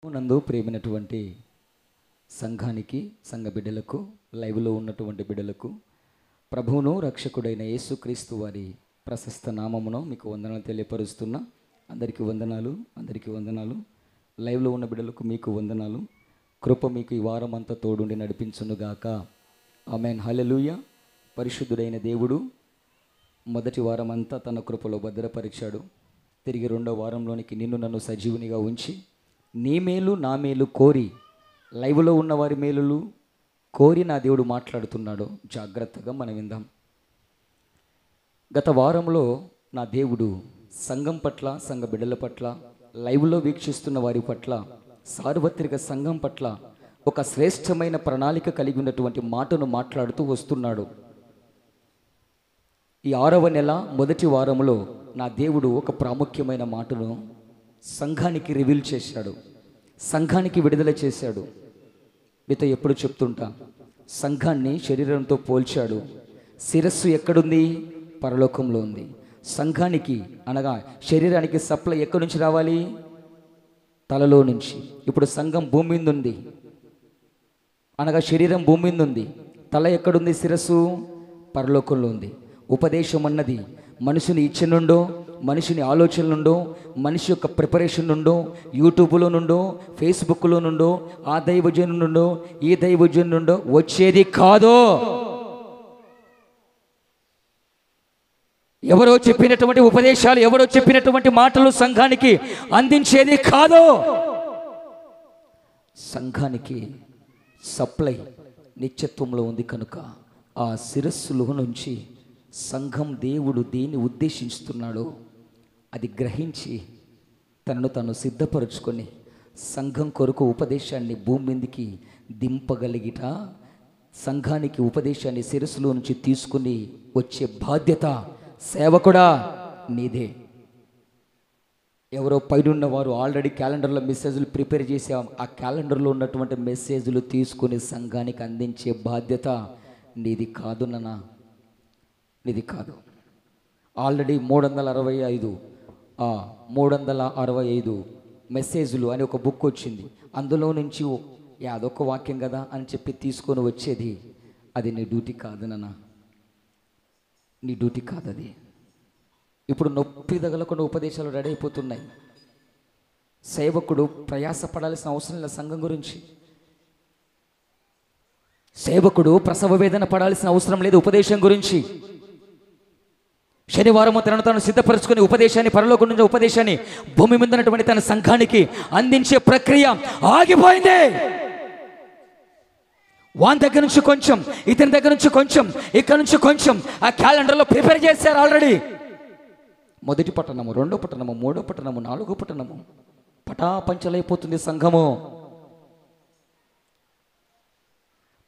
నందు ప్రేమైనటువంటి సంఘానికి, సంఘ బిడ్డలకు, లైవ్లో ఉన్నటువంటి బిడ్డలకు ప్రభువును రక్షకుడైన యేసుక్రీస్తు వారి ప్రశస్త నామమును మీకు వందనాలు తెలియపరుస్తున్నా. అందరికీ వందనాలు, అందరికీ వందనాలు. లైవ్లో ఉన్న బిడ్డలకు మీకు వందనాలు. కృప మీకు ఈ వారం అంతా తోడుండి నడిపించునుగాక. ఆమేన్. హల్లెలూయా. పరిశుద్ధుడైన దేవుడు మొదటి వారం అంతా తన కృపలో భద్రపరిచాడు. తిరిగి రెండో వారంలోనికి నిన్ను నన్ను సజీవునిగా ఉంచి నీ మేలు నా మేలు కోరి, లైవ్లో ఉన్న వారి మేలులు కోరి నా దేవుడు మాట్లాడుతున్నాడు. జాగ్రత్తగా మనం విందాం. గత వారంలో నా దేవుడు సంఘం పట్ల, సంఘ బిడ్డల పట్ల, లైవ్లో వీక్షిస్తున్న వారి పట్ల, సార్వత్రిక సంఘం పట్ల ఒక శ్రేష్టమైన ప్రణాళిక కలిగి ఉన్నటువంటి మాటను మాట్లాడుతూ వస్తున్నాడు. ఈ 6వ నెల మొదటి వారంలో నా దేవుడు ఒక ప్రాముఖ్యమైన మాటను సంఘానికి రివీల్ చేశాడు, సంఘానికి విడుదల చేశాడు. మీతో ఎప్పుడు చెప్తుంటా, సంఘాన్ని శరీరంతో పోల్చాడు. శిరస్సు ఎక్కడుంది? పరలోకంలో ఉంది. సంఘానికి అనగా శరీరానికి సప్లై ఎక్కడి నుంచి రావాలి? తలలో నుంచి. ఇప్పుడు సంఘం భూమి మీద ఉంది, అనగా శరీరం భూమి మీద ఉంది. తల ఎక్కడుంది? శిరస్సు పరలోకంలో ఉంది. ఉపదేశం అన్నది మనుషుని ఇచ్చ నుండో, మనిషిని ఆలోచన నుండో, మనిషి యొక్క ప్రిపరేషన్ నుండో, యూట్యూబ్లో నుండో, ఫేస్బుక్లో నుండో, ఆ దైవజను నుండో, ఈ దైవజను నుండో వచ్చేది కాదు. ఎవరో చెప్పినటువంటి ఉపదేశాలు, ఎవరో చెప్పినటువంటి మాటలు సంఘానికి అందించేది కాదు. సంఘానికి సప్లై నిత్యత్వంలో ఉంది కనుక ఆ శిరస్సులో నుంచి సంఘం దేవుడు దేన్ని ఉద్దేశిస్తున్నాడో అది గ్రహించి తనను తాను సిద్ధపరుచుకొని సంఘం కొరకు ఉపదేశాన్ని భూమి మీదకి దింపగలిగిట, సంఘానికి ఉపదేశాన్ని శిరస్సులో నుంచి తీసుకుని వచ్చే బాధ్యత సేవకుడా నీదే. ఎవరో పైనున్న వారు ఆల్రెడీ క్యాలెండర్లో మెసేజ్లు ప్రిపేర్ చేసి ఆ క్యాలెండర్లో ఉన్నటువంటి మెసేజ్లు తీసుకుని సంఘానికి అందించే బాధ్యత నీది కాదు నాన్న, నీది కాదు. ఆల్రెడీ 365 మెసేజ్లు అని ఒక బుక్ వచ్చింది. అందులో నుంచి అదొక వాక్యం కదా అని చెప్పి తీసుకొని వచ్చేది, అది నీ డ్యూటీ కాదు నాన్న, నీ డ్యూటీ కాదు అది. ఇప్పుడు నొప్పి తగలకుండా ఉపదేశాలు రెడీ అయిపోతున్నాయి. సేవకుడు ప్రయాసపడాల్సిన అవసరం లేదు సంఘం గురించి. సేవకుడు ప్రసవ వేదన పడాల్సిన అవసరం లేదు ఉపదేశం గురించి. శనివారం తనను తాను సిద్ధపరచుకుని ఉపదేశాన్ని, పరలోకం నుంచి ఉపదేశాన్ని భూమి మీద ఉన్నటువంటి తన సంఘానికి అందించే ప్రక్రియ ఆగిపోయింది. వాని దగ్గర నుంచి కొంచెం, ఇతని దగ్గర నుంచి కొంచెం, ఇక్కడ నుంచి కొంచెం ఆ క్యాలెండర్లో ప్రిపేర్ చేశారు ఆల్రెడీ. మొదటి పట్టణము, రెండో పట్టణము, మూడో పట్టణము, 4వ పట్టణము పటాపంచలైపోతుంది సంఘము.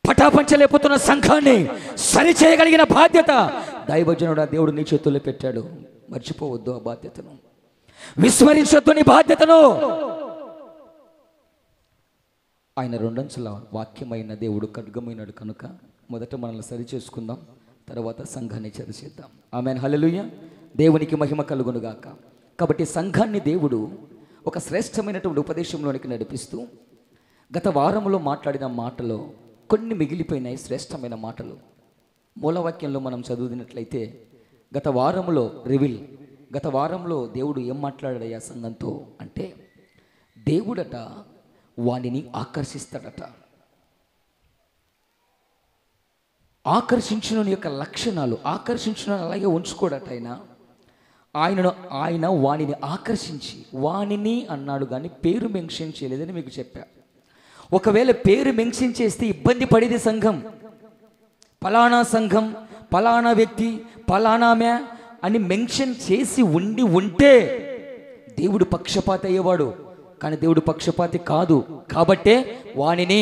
పటాపంచలైపోతున్న సంఘాన్ని సరిచేయగలిగిన బాధ్యత దైవజనుడు దేవుడు నీ చేతుల్లో పెట్టాడు. మర్చిపోవద్దు ఆ బాధ్యతను, విస్మరించొద్దు నీ బాధ్యతను. ఆయన రెండంచుల వాక్యమైన దేవుడు ఖడ్గమైనాడు కనుక మొదట మనల్ని సరి చేసుకుందాం, తర్వాత సంఘాన్ని చరిచేద్దాం. ఆమేన్. హల్లెలూయా. దేవునికి మహిమ కలుగునుగాక. కాబట్టి సంఘాన్ని దేవుడు ఒక శ్రేష్టమైనటువంటి ఉపదేశంలోనికి నడిపిస్తూ గత వారంలో మాట్లాడిన మాటలో కొన్ని మిగిలిపోయినాయి శ్రేష్టమైన మాటలు. మూలవాక్యంలో మనం చదివినట్లయితే గత వారంలో దేవుడు ఏం మాట్లాడాడయ్యా సంఘంతో అంటే, దేవుడట వానిని ఆకర్షిస్తాడట. ఆకర్షించిన యొక్క లక్షణాలు, ఆకర్షించిన అలాగే ఉంచుకోడట. ఆయన వానిని ఆకర్షించి, వానిని అన్నాడు కానీ పేరు మెన్షన్ చేయలేదని మీకు చెప్పా. ఒకవేళ పేరు మెన్షన్ చేస్తే ఇబ్బంది పడేది సంఘం. పలానా సంఘం, పలానా వ్యక్తి, పలానామే అని మెన్షన్ చేసి ఉంటే దేవుడు పక్షపాతి అయ్యేవాడు. కానీ దేవుడు పక్షపాతి కాదు. కాబట్టే వానిని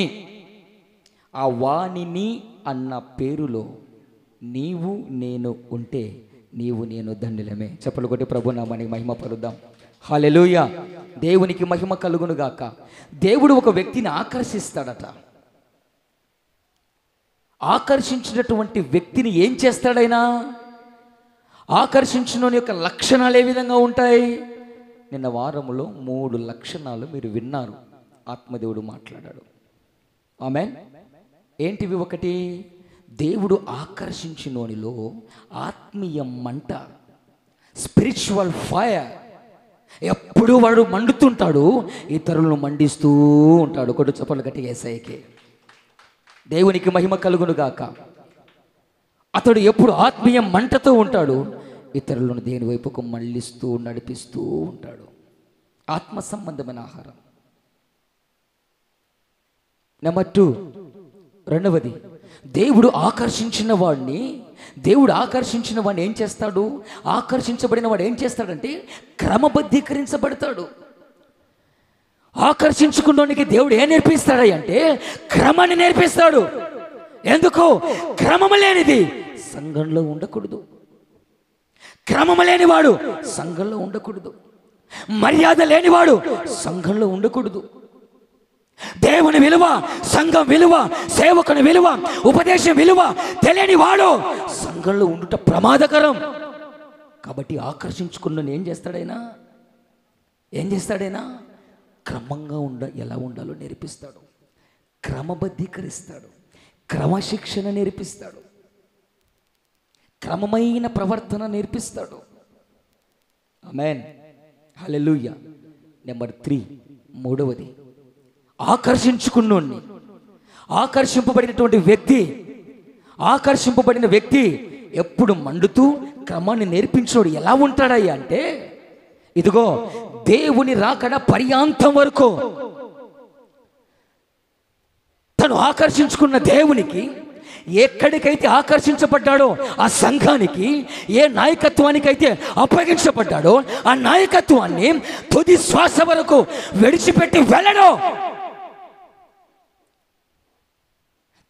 అన్న పేరులో నీవు నేను ఉంటే నీవు నేను దండులమే. చెప్పులు కొట్టి ప్రభు నామానికి మహిమ పరుద్దాం. హల్లెలూయా. దేవునికి మహిమ కలుగునుగాక. దేవుడు ఒక వ్యక్తిని ఆకర్షిస్తాడట. ఆకర్షించినటువంటి వ్యక్తిని ఏం చేస్తాడైనా? ఆకర్షించిన యొక్క లక్షణాలు ఏ విధంగా ఉంటాయి? నిన్న వారములో 3 లక్షణాలు మీరు విన్నారు. ఆత్మదేవుడు మాట్లాడాడు. ఆమేన్. ఏంటివి? ఒకటి, దేవుడు ఆకర్షించినోనిలో ఆత్మీయ మంట, స్పిరిచువల్ ఫైర్. ఎప్పుడు వాడు మండుతుంటాడు, ఇతరులను మండిస్తూ ఉంటాడు. కొడు చప్పట్లు గట్టిగా యేసయ్యకి. దేవునికి మహిమ కలుగును గాక. అతడు ఎప్పుడు ఆత్మీయ మంటతో ఉంటాడు, ఇతరులను దేని వైపుకు మళ్ళిస్తూ నడిపిస్తూ ఉంటాడు. ఆత్మ సంబంధమైన ఆహారం. నెంబర్ 2, రెండవది, దేవుడు ఆకర్షించిన వాడిని ఏం చేస్తాడు? ఆకర్షించబడిన వాడు ఏం చేస్తాడంటే క్రమబద్ధీకరించబడతాడు. ఆకర్షించుకున్నోనికి దేవుడు ఏం నేర్పిస్తాడు అంటే క్రమాన్ని నేర్పిస్తాడు. ఎందుకు? క్రమము లేనిది సంఘంలో ఉండకూడదు. క్రమము లేనివాడు సంఘంలో ఉండకూడదు. మర్యాద లేనివాడు సంఘంలో ఉండకూడదు. దేవుని విలువ, సంఘం విలువ, సేవకుని విలువ, ఉపదేశం విలువ తెలియని వాడు సంఘంలో ఉండుట ప్రమాదకరం. కాబట్టి ఆకర్షించుకున్న ఏం చేస్తాడైనా క్రమంగా ఎలా ఉండాలో నేర్పిస్తాడు, క్రమబద్ధీకరిస్తాడు, క్రమశిక్షణ నేర్పిస్తాడు, క్రమమైన ప్రవర్తన నేర్పిస్తాడు. ఆమేన్. హల్లెలూయా. నెంబర్ 3, మూడవది, ఆకర్షింపబడిన వ్యక్తి ఎప్పుడు మండుతూ క్రమాన్ని నేర్పించోడు. ఎలా ఉంటాడయ్యా అంటే, ఇదిగో దేవుని రాకడ పర్యాంతం వరకు తను ఆకర్షించుకున్న దేవునికి, ఎక్కడికైతే ఆకర్షించబడ్డాడో ఆ సంఘానికి, ఏ నాయకత్వానికైతే అప్పగించబడ్డాడో ఆ నాయకత్వాన్ని తుది శ్వాస వరకు విడిచిపెట్టి వెళ్ళడు.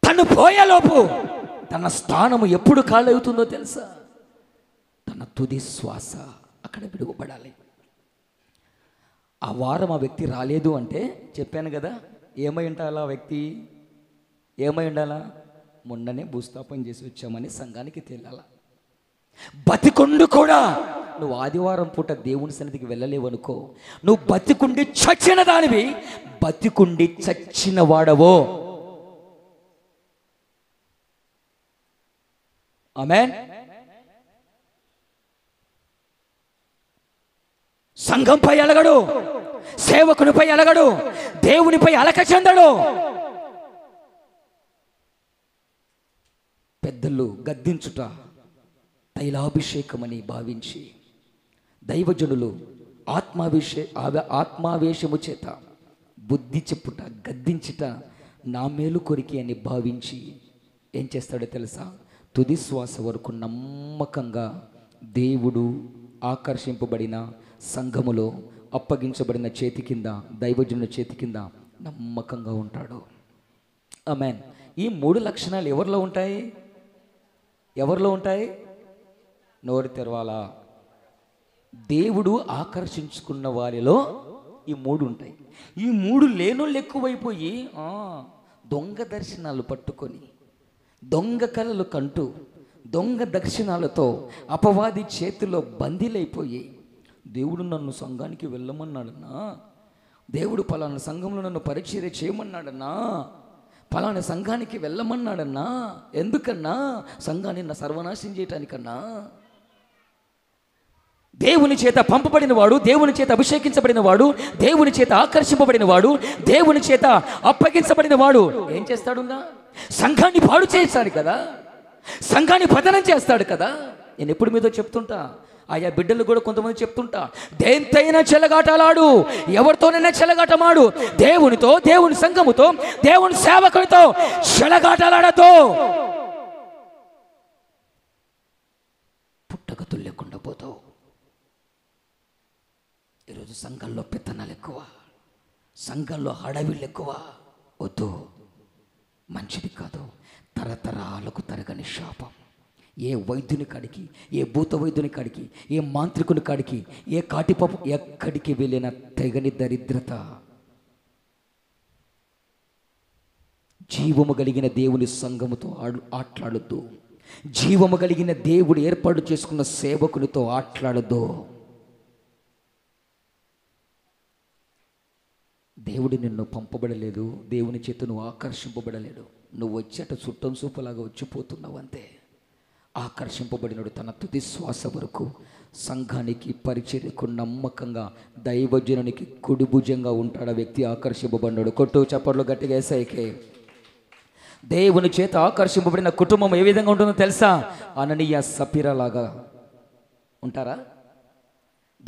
తను పోయేలోపు తన స్థానము ఎప్పుడు ఖాళీ అవుతుందో తెలుసా? తన తుది శ్వాస అక్కడ విడువబడాలి. ఆ వారం ఆ వ్యక్తి రాలేదు అంటే చెప్పాను కదా, ఏమై ఉండాలా? ఆ వ్యక్తి ఏమై ఉండాలా? మొన్ననే భూస్థాపన చేసి వచ్చామని సంఘానికి తేలాల. బతికుండు కూడా నువ్వు ఆదివారం పూట దేవుని సన్నిధికి వెళ్ళలేవనుకో, నువ్వు బతికుండి చచ్చిన దానివి, బతికుండి చచ్చిన వాడవో. ఆమేన్. సంఘంపై అలగడు, సేవకునిపై అలగడు, దేవునిపై అలక చెందడు. పెద్దలు గద్దించుట తైలాభిషేకమని భావించి, దైవజనులు ఆత్మావేశము చేత బుద్ధి చెప్పుట, గద్దించుట నా మేలు కొరికి అని భావించి ఏం చేస్తాడో తెలుసా? తుది శ్వాస వరకు నమ్మకంగా దేవుడు ఆకర్షింపబడిన సంఘములో అప్పగించబడిన చేతి కింద, దైవజనుల చేతి కింద నమ్మకంగా ఉంటాడు. ఆమేన్. ఈ 3 లక్షణాలు ఎవరిలో ఉంటాయి? నోరు తెరవాలా. దేవుడు ఆకర్షించుకున్న వారిలో ఈ 3 ఉంటాయి. ఈ 3 లేనోళ్ళు ఎక్కువైపోయి దొంగ దర్శనాలు పట్టుకొని, దొంగ కలలు కంటూ, దొంగ దర్శనాలతో అపవాది చేతిలో బందీలైపోయి, దేవుడు నన్ను సంఘానికి వెళ్ళమన్నాడన్నా, దేవుడు పలానా సంఘంలో నన్ను పరిచర్య చేయమన్నాడన్నా, పలానా సంఘానికి వెళ్ళమన్నాడన్నా. ఎందుకన్నా? సంఘాన్ని నా సర్వనాశనం చేయటానికన్నా. దేవుని చేత పంపబడిన వాడు, దేవుని చేత అభిషేకించబడిన వాడు, దేవుని చేత ఆకర్షింపబడిన వాడు, దేవుని చేత అప్పగించబడిన వాడు ఏం చేస్తాడుగా? సంఘాన్ని పాడు చేస్తాడు కదా, సంఘాన్ని పతనం చేస్తాడు కదా. నేను ఎప్పుడు మీతో చెప్తుంటా, ఆయా బిడ్డలు కూడా కొంతమంది చెప్తుంటా, దేంతైనా చెలగాటలాడు, ఎవరితోనైనా చెలగాటమాడు, దేవునితో, దేవుని సంఘముతో, దేవుని సేవకుడితో చెలగాటలాడతో పుట్టగతులు లేకుండా పోతావు. ఈరోజు సంఘంలో పెత్తనాలు ఎక్కువ, సంఘంలో హడావిళ్ళు ఎక్కువ. వద్దు, మంచిది కాదు. తరతరాలకు తరగని శాపం. ఏ వైద్యుని కాడికి, ఏ భూత వైద్యుని కాడికి, ఏ మాంత్రికుని కాడికి, ఏ కాటిపాపు ఎక్కడికి వెళ్ళిన తెగని దరిద్రత. జీవము కలిగిన దేవుని సంఘముతో ఆట్లాడొద్దు. జీవము కలిగిన దేవుడు ఏర్పాటు చేసుకున్న సేవకునితో ఆట్లాడొద్దు. దేవుడు నిన్ను పంపబడలేదు, దేవుని చేత నువ్వు ఆకర్షింపబడలేడు. నువ్వు వచ్చేట చుట్టం చూపులాగా వచ్చిపోతున్నావు అంతే. ఆకర్షింపబడినడు తన తుది శ్వాస వరకు సంఘానికి పరిచర్యకు నమ్మకంగా దైవజనునికి కుడిభుజంగా ఉంటాడు. ఆ వ్యక్తి ఆకర్షింపబడినాడు. కొట్టు చప్పట్లు గట్టిగా యేసయ్యకే. దేవుని చేత ఆకర్షింపబడిన కుటుంబం ఏ విధంగా ఉంటుందో తెలుసా? అననీయ సఫీరా లాగా ఉంటారా?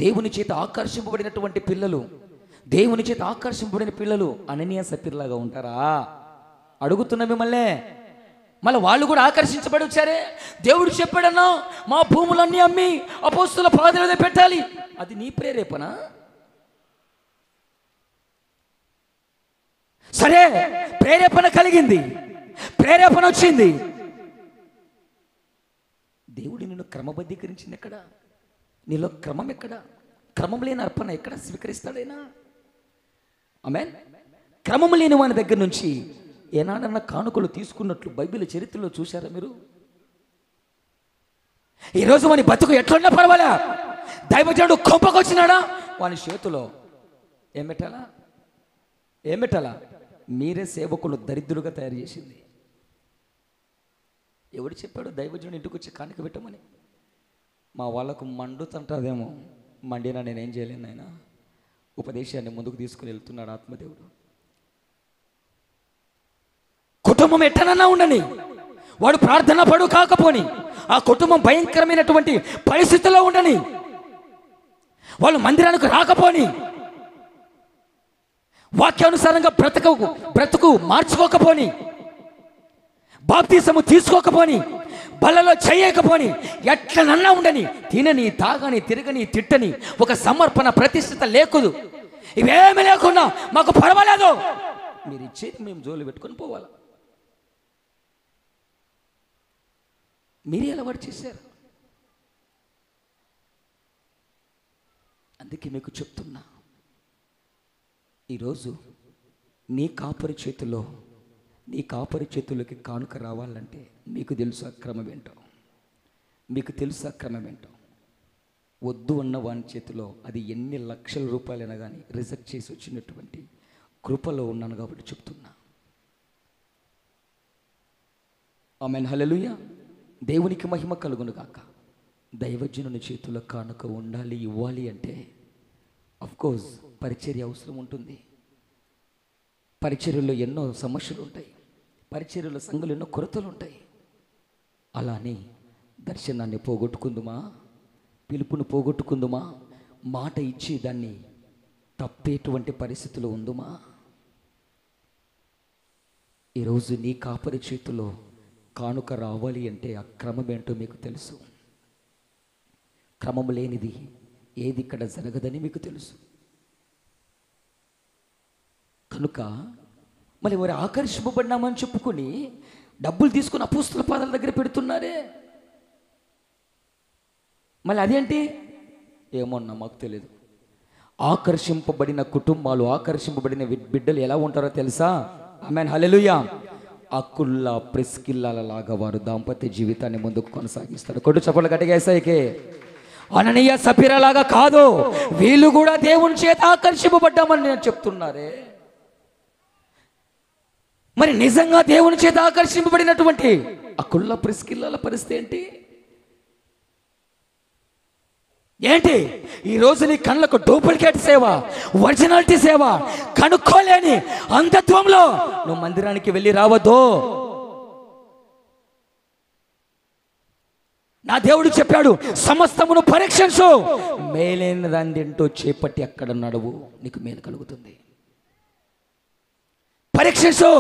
దేవుని చేత ఆకర్షింపబడినటువంటి పిల్లలు, దేవుని చేత ఆకర్షింపబడిన పిల్లలు అననీయ సఫీరా లాగా ఉంటారా? అడుగుతున్నా మిమ్మల్ని. మళ్ళీ వాళ్ళు కూడా ఆకర్షించబడి వచ్చారే. దేవుడు చెప్పాడన్నా, మా భూములన్నీ అమ్మి అపోస్తుల పాదాల మీద పెట్టాలి. అది నీ ప్రేరేపణ? సరే, ప్రేరేపణ కలిగింది, ప్రేరేపణ వచ్చింది. దేవుడు నిన్ను క్రమబద్ధీకరించింది ఎక్కడ? నీలో క్రమం ఎక్కడ? క్రమం లేని అర్పణ ఎక్కడ స్వీకరిస్తాడైనా? ఆమేన్. క్రమం లేని వాని దగ్గర నుంచి ఏనాడన్నా కానుకలు తీసుకున్నట్లు బైబిల్ చరిత్రలో చూశారా మీరు? ఈరోజు వాని బతుకు ఎట్లున్నా పర్వాలే, దైవజనుడు కొంపకొచ్చినాడా వాని చేతిలో ఏం పెట్టాలా? ఏం పెట్టాలా? మీరే సేవకులు దరిద్రులుగా తయారు చేసింది. ఎవడు చెప్పాడు దైవజనుడు ఇంటికి వచ్చి కానుక పెట్టమని? మా వాళ్ళకు మండుతుంటాదేమో. మండినా నేనేం చేయలేను. ఆయన ఉపదేశాన్ని ముందుకు తీసుకుని వెళ్తున్నాడు ఆత్మదేవుడు. కుటుంబం ఎట్టనన్నా ఉండని, వాడు ప్రార్థన పడు కాకపోని, ఆ కుటుంబం భయంకరమైనటువంటి పరిస్థితుల్లో ఉండని, వాళ్ళు మందిరానికి రాకపోని, వాక్యానుసారంగా బ్రతుకు మార్చుకోకపోని, బాప్తిసము తీసుకోకపోని, బలలో చేయకపోని, ఎట్లనన్నా ఉండని, తినని తాగని తిరగని తిట్టని, ఒక సమర్పణ ప్రతిష్ఠిత లేకుదు, ఇవేమీ లేకుండా మాకు పర్వాలేదు, మీరు ఇచ్చేది మేము జోలు పెట్టుకొని పోవాలి. మీరే అలవాటు చేశారు. అందుకే మీకు చెప్తున్నా, ఈరోజు నీ కాపరి చేతుల్లోకి కానుక రావాలంటే మీకు తెలుసు అక్రమం ఏంటో. మీకు తెలుసు అక్రమం ఏంటో. వద్దు అన్న వాని చేతిలో అది ఎన్ని లక్షల రూపాయలైనా కానీ రిజెక్ట్ చేసి వచ్చినటువంటి కృపలో ఉన్నాను కాబట్టి చెప్తున్నా. ఆమేన్, హల్లెలూయా. దేవునికి మహిమ కలుగును గాక. దైవజనుని చేతుల్లో కానుక ఉండాలి, ఇవ్వాలి అంటే అఫ్కోర్స్ పరిచర్య అవసరం ఉంటుంది. పరిచర్యలో ఎన్నో సమస్యలు ఉంటాయి, పరిచర్యలో సంఘంలో ఎన్నో కొరతలు ఉంటాయి. అలానే దర్శనాన్ని పోగొట్టుకుందుమా, పిలుపును పోగొట్టుకుందుమా, మాట ఇచ్చి దాన్ని తప్పేటువంటి పరిస్థితులు ఉందుమా? ఈరోజు నీ కాపరి చేతిలో కానుక రావాలి అంటే ఆ క్రమం ఏంటో మీకు తెలుసు. క్రమం లేనిది ఏది ఇక్కడ జరగదని మీకు తెలుసు. కనుక మళ్ళీ వారు ఆకర్షింపబడినామని చెప్పుకొని డబ్బులు తీసుకుని అపోస్తుల పాదాల దగ్గర పెడుతున్నారే. మళ్ళీ అదేంటి ఏమన్నా మాకు తెలియదు. ఆకర్షింపబడిన కుటుంబాలు, ఆకర్షింపబడిన బిడ్డలు ఎలా ఉంటారో తెలుసా? ఆమేన్, హల్లెలూయా. అకుల్లా ప్రిస్కిల్లాల లాగా వారు దాంపత్య జీవితాన్ని ముందుకు కొనసాగిస్తారు. కొట్టు చప్పట్లు గట్టిగా యేసయ్యకే. అననీయ సఫీరా లాగా కాదు, వీళ్ళు కూడా దేవుని చేత ఆకర్షింపబడ్డామని నేను చెప్తున్నారే. మరి నిజంగా దేవుని చేత ఆకర్షింపబడినటువంటి అకుల్లా ప్రిస్కిల్లాల పరిస్థితి ఏంటి? ఏంటి? ఈరోజు నీ కళ్ళకు డూప్లికేట్ సేవ, ఒరిజినాలిటీ సేవ కనుక్కోలేని అంధత్వంలో నువ్వు మందిరానికి వెళ్ళి రావద్దు. నా దేవుడు చెప్పాడు, సమస్తమును పరీక్షించు, మేలైన దాన్ని తింటూ చేపట్టి అక్కడ నడువు, నీకు మేలు కలుగుతుంది. పరీక్షించు.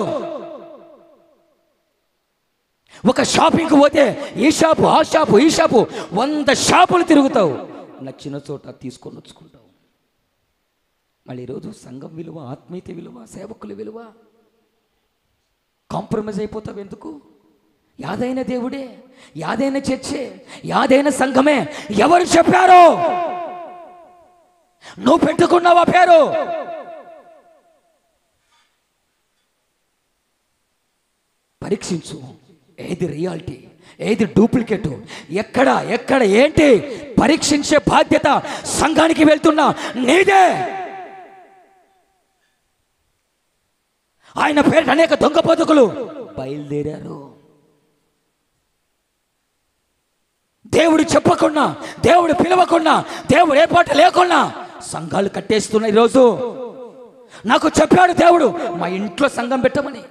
ఒక షాపింగ్కి పోతే ఈ షాపు, ఆ షాపు, ఈ షాపు, 100 షాపులు తిరుగుతావు, నచ్చిన చోట తీసుకొని వచ్చుకుంటావు. మళ్ళీ ఈరోజు సంఘం విలువ, ఆత్మీయత విలువ, సేవకుల విలువ కాంప్రమైజ్ అయిపోతావు. ఎందుకు? యాదైన దేవుడే, యాదైన చర్చే, యాదైన సంఘమే ఎవరు చెప్పారో నువ్వు పెట్టుకున్నావా పేరు? పరీక్షించు. ఏది రియాలిటీ, ఏది డూప్లికేట్, ఎక్కడ ఏంటి పరీక్షించే బాధ్యత సంఘానికి వెళ్తున్నా నీదే. ఆయన పేరిట అనేక దొంగ బతుకులు బయలుదేరారు. దేవుడు చెప్పకుండా, దేవుడు పిలవకుండా, దేవుడు ఏర్పాటు లేకుండా సంఘాలు కట్టేస్తున్నాయి. ఈరోజు నాకు చెప్పాడు దేవుడు మా ఇంట్లో సంఘం పెట్టమని,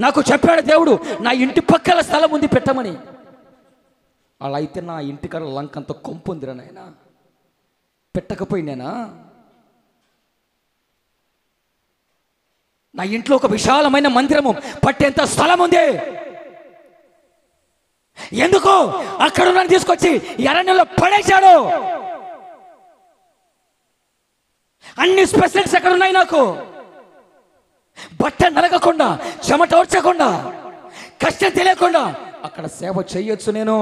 నాకు చెప్పాడు దేవుడు నా ఇంటి పక్కల స్థలం ఉంది పెట్టమని. అలా అయితే నా ఇంటికాడ లంకంత కొంపు ఉందిరా నాయన, పెట్టకపోయినానా? నా ఇంట్లో ఒక విశాలమైన మందిరము పట్టేంత స్థలం ఉంది. ఎందుకు అక్కడ నన్ను తీసుకొచ్చి అరణ్యంలో పడేశాడు? అన్ని స్పెషల్స్ ఎక్కడ ఉన్నాయి నాకు? బట్ట నలగకుండా, చెమట ఓర్చకుండా, కష్టం తెలియకుండా అక్కడ సేవ చేయొచ్చు నేను.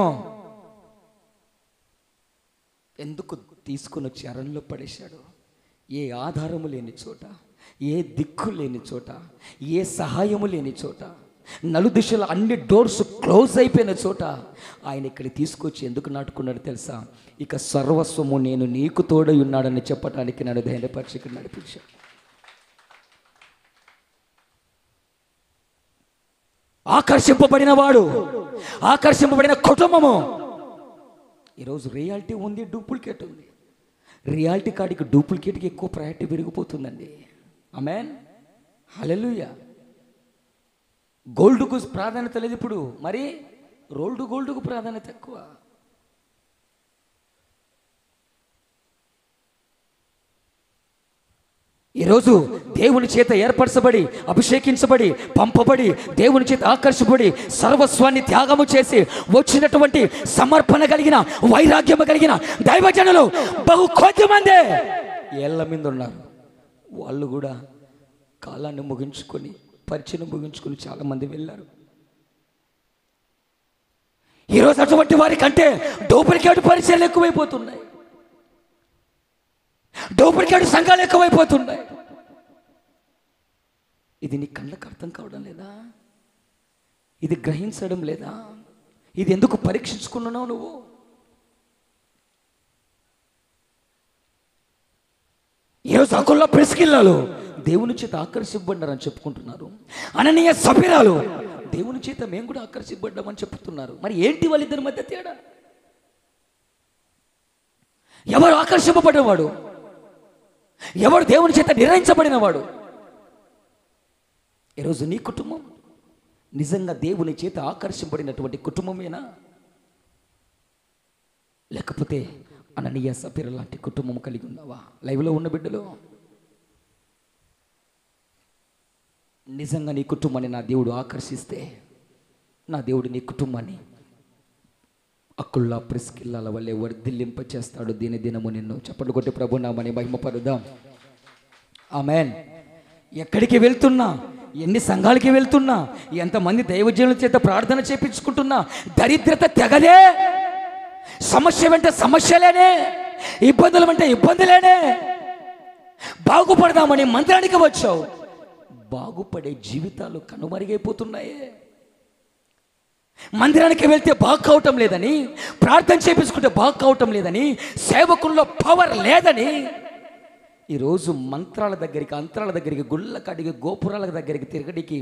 ఎందుకు తీసుకుని వచ్చి అరణ్యంలో పడేశాడు? ఏ ఆధారము లేని చోట, ఏ దిక్కు లేని చోట, ఏ సహాయము లేని చోట, నలుదిశల అన్ని డోర్స్ క్లోజ్ అయిపోయిన చోట ఆయన ఇక్కడ తీసుకొచ్చి ఎందుకు నాటుకున్నాడు తెలుసా? ఇక సర్వస్వము నేను నీకు తోడై ఉన్నాడని చెప్పడానికి నన్ను ధైర్యపరిచి ఇక్కడ నడిపించాడు. ఆకర్షింపబడిన వాడు, ఆకర్షింపబడిన కుటుంబము. ఈరోజు రియాలిటీ ఉంది, డూప్లికేట్ ఉంది. రియాలిటీ కాడికి డూప్లికేట్కి ఎక్కువ ప్రయారిటీ పెరిగిపోతుందండి. ఆమేన్, హల్లెలూయా. గోల్డ్కు ప్రాధాన్యత లేదు ఇప్పుడు, మరి గోల్డ్కు ప్రాధాన్యత ఎక్కువ. ఈరోజు దేవుని చేత ఏర్పరచబడి, అభిషేకించబడి, పంపబడి, దేవుని చేత ఆకర్షించబడి, సర్వస్వాన్ని త్యాగము చేసి వచ్చినటువంటి సమర్పణ కలిగిన, వైరాగ్యము కలిగిన దైవజనులు బహు కొద్ది మందే ఏళ్ల మీద ఉన్నారు. వాళ్ళు కూడా కాలాన్ని ముగించుకొని, పరిచయం ముగించుకొని చాలామంది వెళ్ళారు. ఈరోజు అటువంటి వారి కంటే డూప్లికేట్ పరిచయాలు ఎక్కువైపోతున్నాయి, డూప్లికేట్ సంఘాలు ఎక్కువైపోతున్నాయి. ఇది నీ కళ్ళకు అర్థం కావడం లేదా? ఇది గ్రహించడం లేదా? ఇది ఎందుకు పరీక్షించుకున్నావు నువ్వు? ఈరోజు అకుల్లో ప్రిస్కిల్లాలు దేవుని చేత ఆకర్షింపబడ్డారని చెప్పుకుంటున్నారు. అననీయ సఫీరాలు దేవుని చేత మేము కూడా ఆకర్షింపబడ్డామని చెప్తున్నారు. మరి ఏంటి వాళ్ళిద్దరి మధ్య తేడా? ఎవరు ఆకర్షింపబడినవాడు? ఎవరు దేవుని చేత నిర్ణయించబడినవాడు? ఈరోజు నీ కుటుంబం నిజంగా దేవుని చేత ఆకర్షింపబడినటువంటి కుటుంబమేనా? లేకపోతే అననీయ సఫీరా లాంటి కుటుంబం కలిగి ఉన్నావా? లైవ్లో ఉన్న బిడ్డలు, నిజంగా నీ కుటుంబాన్ని నా దేవుడు ఆకర్షిస్తే, నా దేవుడు నీ కుటుంబాన్ని అక్కుల్లా ప్రిస్కిల్లాల వల్లే వర్ధిల్లింప చేస్తాడు. దినము నిన్ను చప్పట్లు కొట్టి ప్రభు నామని మహిమపరుదాం. ఆమేన్. ఎక్కడికి వెళ్తున్నా, ఎన్ని సంఘాలకి వెళ్తున్నా, ఎంతమంది దైవజనుల చేత ప్రార్థన చేపించుకుంటున్నా దరిద్రత తెగదే. సమస్య వెంట సమస్యలేనే, ఇబ్బందులు వెంట ఇబ్బందులేనే. బాగుపడదామని మందిరానికి వచ్చావు, బాగుపడే జీవితాలు కనుమరుగైపోతున్నాయే. మందిరానికి వెళ్తే బాగు కావటం లేదని, ప్రార్థన చేపించుకుంటే బాగు కావటం లేదని, సేవకుల్లో పవర్ లేదని, ఈరోజు మంత్రాల దగ్గరికి, అంతరాల దగ్గరికి, గుళ్ళ కాడికి, గోపురాల దగ్గరికి తిరగడికి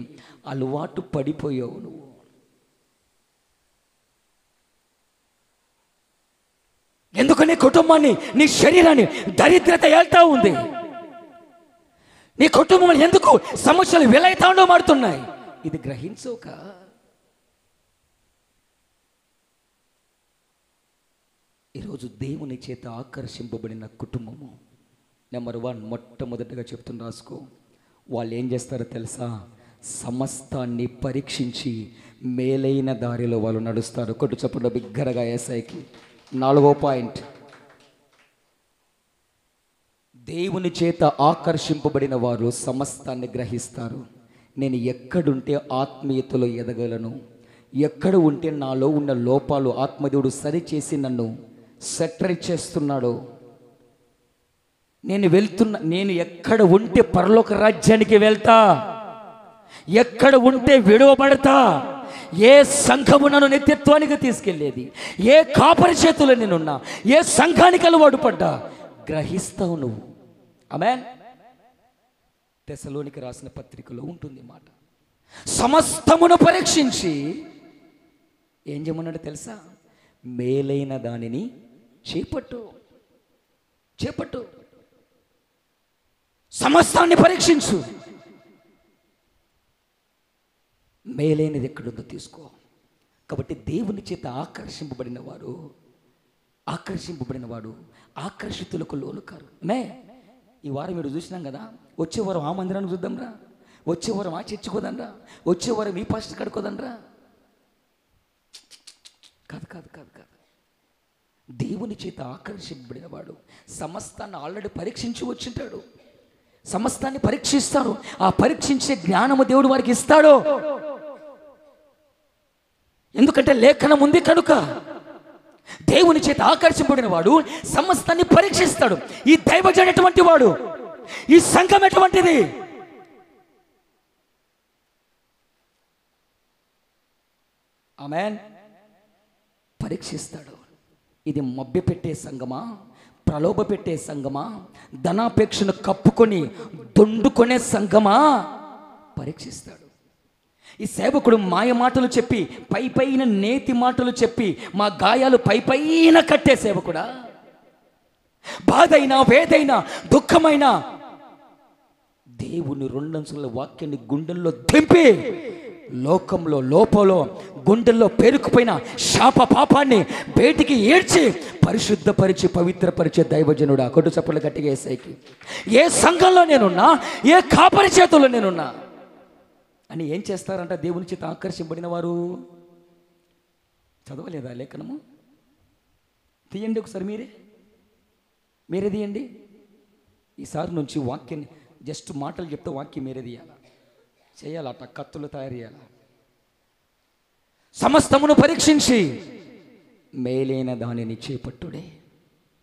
అలవాటు పడిపోయావు నువ్వు. ఎందుకు నీ కుటుంబాన్ని, నీ శరీరాన్ని దరిద్రత ఏళ్తా ఉంది? నీ కుటుంబం ఎందుకు సమస్యలు విలయతాండో మారుతున్నాయి? ఇది గ్రహించవుక? ఈరోజు దేవుని చేత ఆకర్షింపబడిన కుటుంబము నెంబర్ 1 మొట్టమొదటిగా చెప్తున్న రాసుకో. వాళ్ళు ఏం చేస్తారో తెలుసా? సమస్తాన్ని పరీక్షించి మేలైన దారిలో వాళ్ళు నడుస్తారు. కొట్టు చప్పుడు బిగ్గరగా ఏసైకి. 4వ పాయింట్, దేవుని చేత ఆకర్షింపబడిన వారు సమస్తాన్ని గ్రహిస్తారు. నేను ఎక్కడుంటే ఆత్మీయతలో ఎదగలను, ఎక్కడ ఉంటే నాలో ఉన్న లోపాలు ఆత్మదేవుడు సరిచేసి నన్ను సెటరేట్ చేస్తున్నాడు. నేను ఎక్కడ ఉంటే పరలోక రాజ్యానికి వెళ్తా, ఎక్కడ ఉంటే విడవబడతా, ఏ సంఘము నన్ను నిత్యత్వానికి తీసుకెళ్లేది, ఏ కాపరి చేతుల్లో నేనున్నా, ఏ సంఘానికి అలవాటు పడ్డా గ్రహిస్తావు నువ్వు. ఆమేన్. తెస్సలోనికి రాసిన పత్రికలో ఉంటుంది మాట. సమస్తమును పరీక్షించి ఏం చేయమన్నాడు తెలుసా? మేలైన దానిని చేపట్టు. చేపట్టు. సమస్తాన్ని పరీక్షించు. మేలైనది ఎక్కడుందో తీసుకో. కాబట్టి దేవుని చేత ఆకర్షింపబడిన వాడు ఆకర్షితులకు లోను కారు. ఈ వారం మీరు చూసినాం కదా, వచ్చే వారం ఆ మందిరాన్ని చూద్దాంరా, వచ్చే వారం ఆ చర్చికోదండ్రా, వచ్చే వారం ఈ పాస్టర్ కడుకోదండ్రా. కాదు కాదు కాదు కాదు. దేవుని చేత ఆకర్షింపబడిన వాడు సమస్తాన్ని ఆల్రెడీ పరీక్షించి వచ్చింటాడు. సమస్తాన్ని పరీక్షిస్తాడు. ఆ పరీక్షించే జ్ఞానము దేవుడు వారికి ఇస్తాడు. ఎందుకంటే లేఖనం ఉంది కనుక. దేవుని చేత ఆకర్షింపబడిన వాడు సమస్తాన్ని పరీక్షిస్తాడు. ఈ దైవజనుడు ఎటువంటి వాడు? ఈ సంఘం ఎటువంటిది? ఆమేన్. పరీక్షిస్తాడు. ఇది మభ్యపెట్టే సంఘమా, ప్రలోభ పెట్టే సంఘమా, ధనాపేక్షను కప్పుకొని దొండుకునే సంఘమా? పరీక్షిస్తాడు. ఈ సేవకుడు మాయ మాటలు చెప్పి, పైన నేతి మాటలు చెప్పి మా గాయాలు పైన కట్టే సేవకుడా? బాధైనా, వేదైనా, దుఃఖమైనా దేవుని రెండంచుల వాక్యాన్ని గుండెల్లో దింపి లోకంలో లోపలో గుండెల్లో పేరుకుపోయిన శాప పాపాన్ని బయటికి ఏడ్చి పరిశుద్ధపరిచి పవిత్రపరిచే దైవజనుడా. కొట్టు చప్పట్లు గట్టిగా యేసయ్యకి. ఏ సంఘంలో నేనున్నా, ఏ కాపరి చేతుల్లో నేనున్నా అని ఏం చేస్తారంట? దేవుని చేత ఆకర్షింపబడిన వారు. చదవలేదా లేఖనము? తీయండి ఒకసారి, మీరే తీయండి. ఈసారి నుంచి వాక్యాన్ని జస్ట్ మాటలు చెప్తే వాక్యం మీరే తీయాలి, చేయాలట. కత్తులు తయారు చేయాలి. సమస్తమును పరీక్షించి మేలైన దానిని చేపట్టుడే.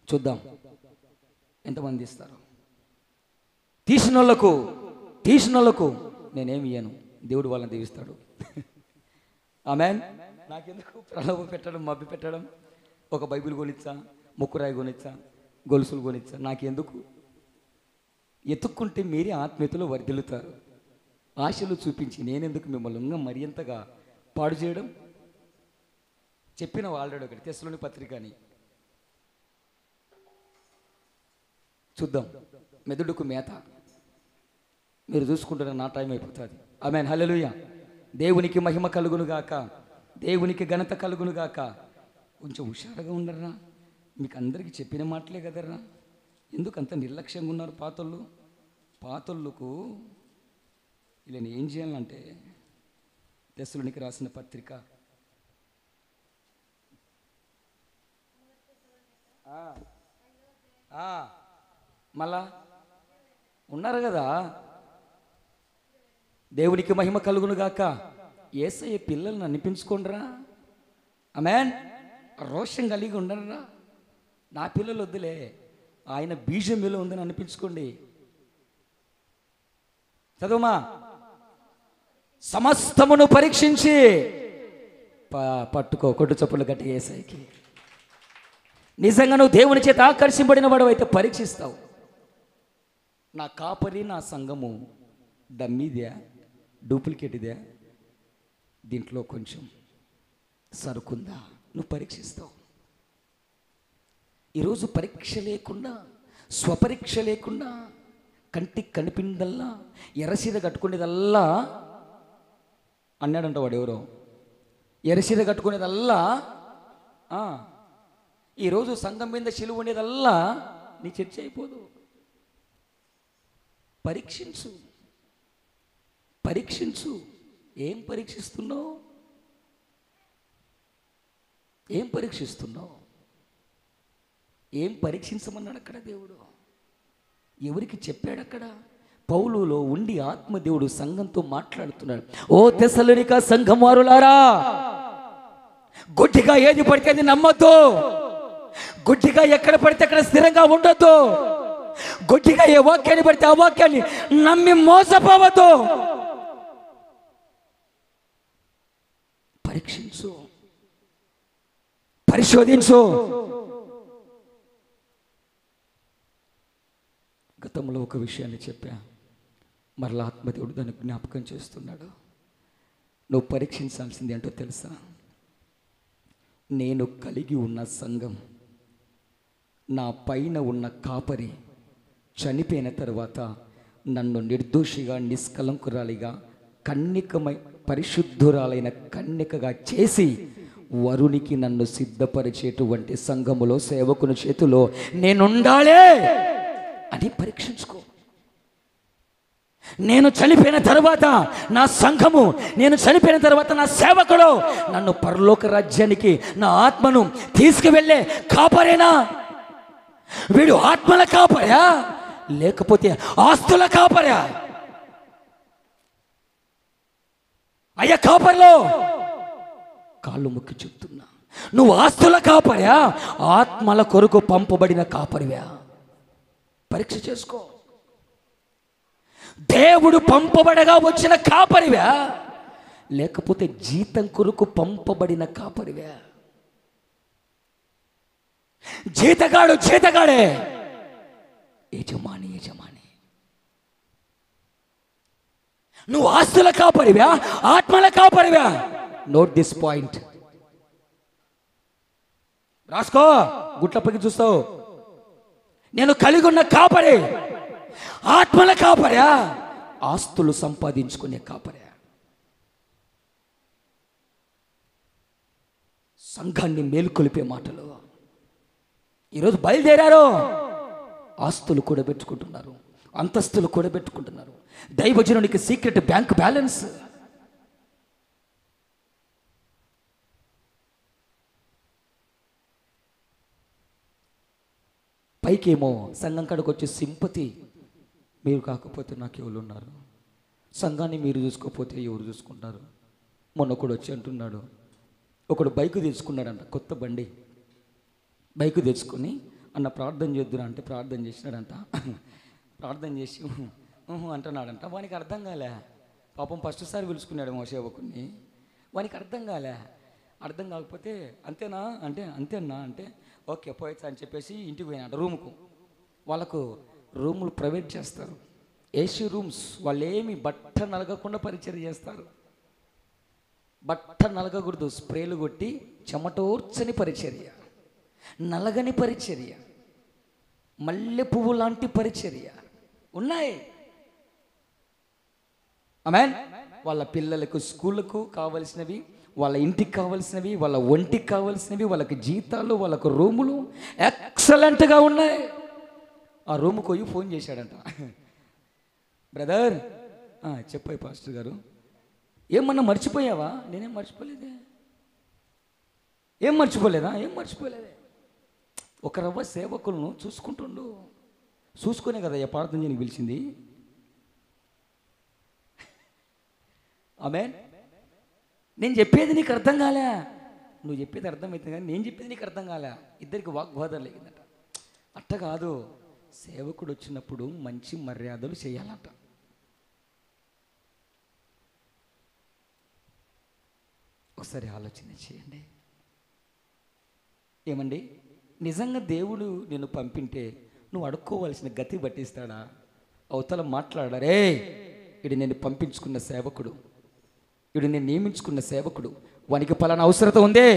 చూద్దాం ఎంతమంది ఇస్తారు. తీసిన వాళ్ళకు నేనేమి ఇయ్యను, దేవుడు వాళ్ళని దీవిస్తాడు. ఆమేన్. నాకెందుకు ప్రలోభ పెట్టడం, మభ్య పెట్టడం? ఒక బైబిల్ కొనిచ్చా, ముక్కురాయి కొనిచ్చా, గొలుసులు కొనిచ్చా, నాకెందుకు? ఎత్తుక్కుంటే మీరే ఆత్మీయతలో వర్ధిల్లుతారు. ఆశలు చూపించి నేనెందుకు మిమ్మల్ని మరి ఎంతగా పాడు చేయడం? చెప్పిన ఆల్రెడీ ఒకటి తెస్సలోని పత్రిక అని. చూద్దాం. మెదడుకు మేత. మీరు చూసుకుంటున్న నా టైం అయిపోతుంది. ఆమేన్. హల్లెలూయా. దేవునికి మహిమ కలుగును గాక, దేవునికి ఘనత కలుగును గాక. కొంచెం హుషారుగా ఉండరా. మీకు అందరికీ చెప్పిన మాటలే కదరా. ఎందుకు అంత నిర్లక్ష్యంగా ఉన్నారు? పాతోళ్ళకు ఇలా ఏం చేయాలంటే, తెస్సలోనికి రాసిన పత్రిక మళ్ళా ఉన్నారు కదా. దేవునికి మహిమ కలుగును గాక. యేసయ్య పిల్లల్ని అనిపించుకోండిరా. ఆమేన్. రోషం కలిగి ఉండరా. నా పిల్లలు వద్దులే, ఆయన బీజం మీలో ఉందని అనిపించుకోండి. చదువుమా. సమస్తమును పరీక్షించి పట్టుకో. కొట్టు చప్పులు గట్టి యేసయ్యకి. నిజంగా నువ్వు దేవుని చేత ఆకర్షింపబడిన వాడు అయితే పరీక్షిస్తావు. నా కాపరి, నా సంఘము డమ్మీదే, డూప్లికేట్దే, దీంట్లో కొంచెం సరుకుందా, నువ్వు పరీక్షిస్తావు. ఈరోజు పరీక్ష లేకుండా, స్వపరీక్ష లేకుండా, కంటికి కనిపిందల్లా, ఎర్రసీర కట్టుకునేదల్లా అన్నాడంట వాడు. ఎవరో ఎర్రసీర కట్టుకునేదల్లా, ఈరోజు సంఘం మీద శిలువ ఉండేదల్లా నీ చర్చ అయిపోదు. పరీక్షించు. ఏం పరీక్షిస్తున్నావు? ఏం పరీక్షించమన్నాడు అక్కడ దేవుడు? ఎవరికి చెప్పాడు అక్కడ? పౌలులో ఉండి ఆత్మదేవుడు సంఘంతో మాట్లాడుతున్నాడు. ఓ తెస్సలోనిక సంఘం వారులారా, గుడ్డిగా ఏది పడితే అది నమ్మద్దు. గుడ్డిగా ఎక్కడ పడితే అక్కడ స్థిరంగా ఉండొద్దు. గుడ్డిగా ఏ వాక్యాన్ని పడితే ఆ వాక్యాన్ని నమ్మి మోసపోవద్దు. పరీక్షించు, పరిశోధించు. గతంలో ఒక విషయాన్ని చెప్పా, మరలా ఆత్మదేవుడు దాన్ని జ్ఞాపకం చేస్తున్నాడు. నువ్వు పరీక్షించాల్సింది ఏంటో తెలుసా? నేను కలిగి ఉన్న సంఘం, నా పైన ఉన్న కాపరి చనిపోయిన తర్వాత నన్ను నిర్దోషిగా, నిష్కలంకురాలిగా, కన్నికమై పరిశుద్ధురాలైన కన్నికగా చేసి వరునికి నన్ను సిద్ధపరిచేటువంటి సంఘములో సేవకుని చేతిలో నేనుండాలే అని పరీక్షించుకో. నేను చనిపోయిన తర్వాత నా సంఘము, నేను చనిపోయిన తర్వాత నా సేవకుడు నన్ను పరలోక రాజ్యానికి, నా ఆత్మను తీసుకువెళ్ళే కాపరేనా? వీడు ఆత్మల కాపరా లేకపోతే ఆస్తుల కాపరా? అయ్యా కాపర్లో కాళ్ళు మొక్కి చెప్తున్నా, నువ్వు ఆస్తుల కాపరా ఆత్మల కొరకు పంపబడిన కాపరివా? పరీక్ష చేసుకో. దేవుడు పంపబడగా వచ్చిన కాపరివా లేకపోతే జీతం కొరకు పంపబడిన కాపరివా? జీతగాడు జీతగాడే, యజమాని యజమాని. నువ్వు ఆస్తుల కాపరివా ఆత్మల కాపరివా? నోట్ దిస్ పాయింట్, రాసుకో, గుట్లప్పకి చూస్తావు. నేను కలిగి ఉన్న కాపరి ఆత్మల కాపరా ఆస్తులు సంపాదించుకునే కాపరా? సంఘాన్ని మేలుకొలిపే మాటలు. ఈరోజు బయలుదేరారు, ఆస్తులు కూడబెట్టుకుంటున్నారు, అంతస్తులు కూడబెట్టుకుంటున్నారు. దైవజనునికి సీక్రెట్ బ్యాంక్ బ్యాలెన్స్. పైకేమో సంఘం కాడికి వచ్చే సింపతి, మీరు కాకపోతే నాకు ఎవరు ఉన్నారు, సంఘాన్ని మీరు చూసుకోకపోతే ఎవరు చూసుకుంటారు. మొన్న ఒకడు వచ్చి అంటున్నాడు, ఒకడు బైకు తెచ్చుకున్నాడంట, కొత్త బండి బైకు తెచ్చుకొని, అన్న ప్రార్థన చేద్దురా అంటే ప్రార్థన చేసినాడంట. ప్రార్థన చేసి అంటున్నాడంట. వానికి అర్థం కాలే, పాపం ఫస్ట్ సారి పిలుచుకున్నాడు మా సేవకుని, వానికి అర్థం కాలే. అర్థం కాకపోతే అంతేనా అంటే అంతేనా అంటే ఓకే పోయచ్చా అని చెప్పేసి ఇంటికి పోయినాడు రూముకు. వాళ్ళకు రూములు ప్రైవేట్ చేస్తారు, ఏసీ రూమ్స్. వాళ్ళు ఏమి బట్ట నలగకుండా పరిచయం చేస్తారు. బట్ట నలగకూడదు, స్ప్రేలు కొట్టి చెమటోర్చని పరిచర్య, నలగని పరిచర్య, మల్లె పువ్వు లాంటి పరిచర్య ఉన్నాయి. ఆమేన్. వాళ్ళ పిల్లలకు స్కూళ్ళకు కావలసినవి, వాళ్ళ ఇంటికి కావలసినవి, వాళ్ళ ఒంటికి కావలసినవి, వాళ్ళకి జీతాలు, వాళ్ళకు రూములు ఎక్సలెంట్గా ఉన్నాయి. ఆ రూముకు పోయి ఫోన్ చేశాడంట, బ్రదర్ చెప్పాయి పాస్టర్ గారు, ఏమన్నా మర్చిపోయావా? నేనేం మర్చిపోలేదే. ఏం మర్చిపోలేదా? ఏం మర్చిపోలేదే. ఒక రవ్వ సేవకులను చూసుకుంటుండు, చూసుకునే కదా ప్రార్థన చేయని పిలిచింది. ఆమేన్. నేను చెప్పేది నీకు అర్థం కాలే, నువ్వు చెప్పేది అర్థమవుతుంది కానీ నేను చెప్పేది నీకు అర్థం కాలే. ఇద్దరికి వాగ్వాదం లేదట. అట్ట కాదు, సేవకుడు వచ్చినప్పుడు మంచి మర్యాదలు చేయాలట. ఒకసారి ఆలోచన చేయండి. ఏమండి, నిజంగా దేవుడు నిన్ను పంపింటే నువ్వు అడుక్కోవాల్సిన గతి పట్టిస్తాడా? అవతల మాట్లాడారే, ఇది నేను పంపించుకున్న సేవకుడు, వీడు నేను నియమించుకున్న సేవకుడు, వానికి పలానా అవసరత ఉందే,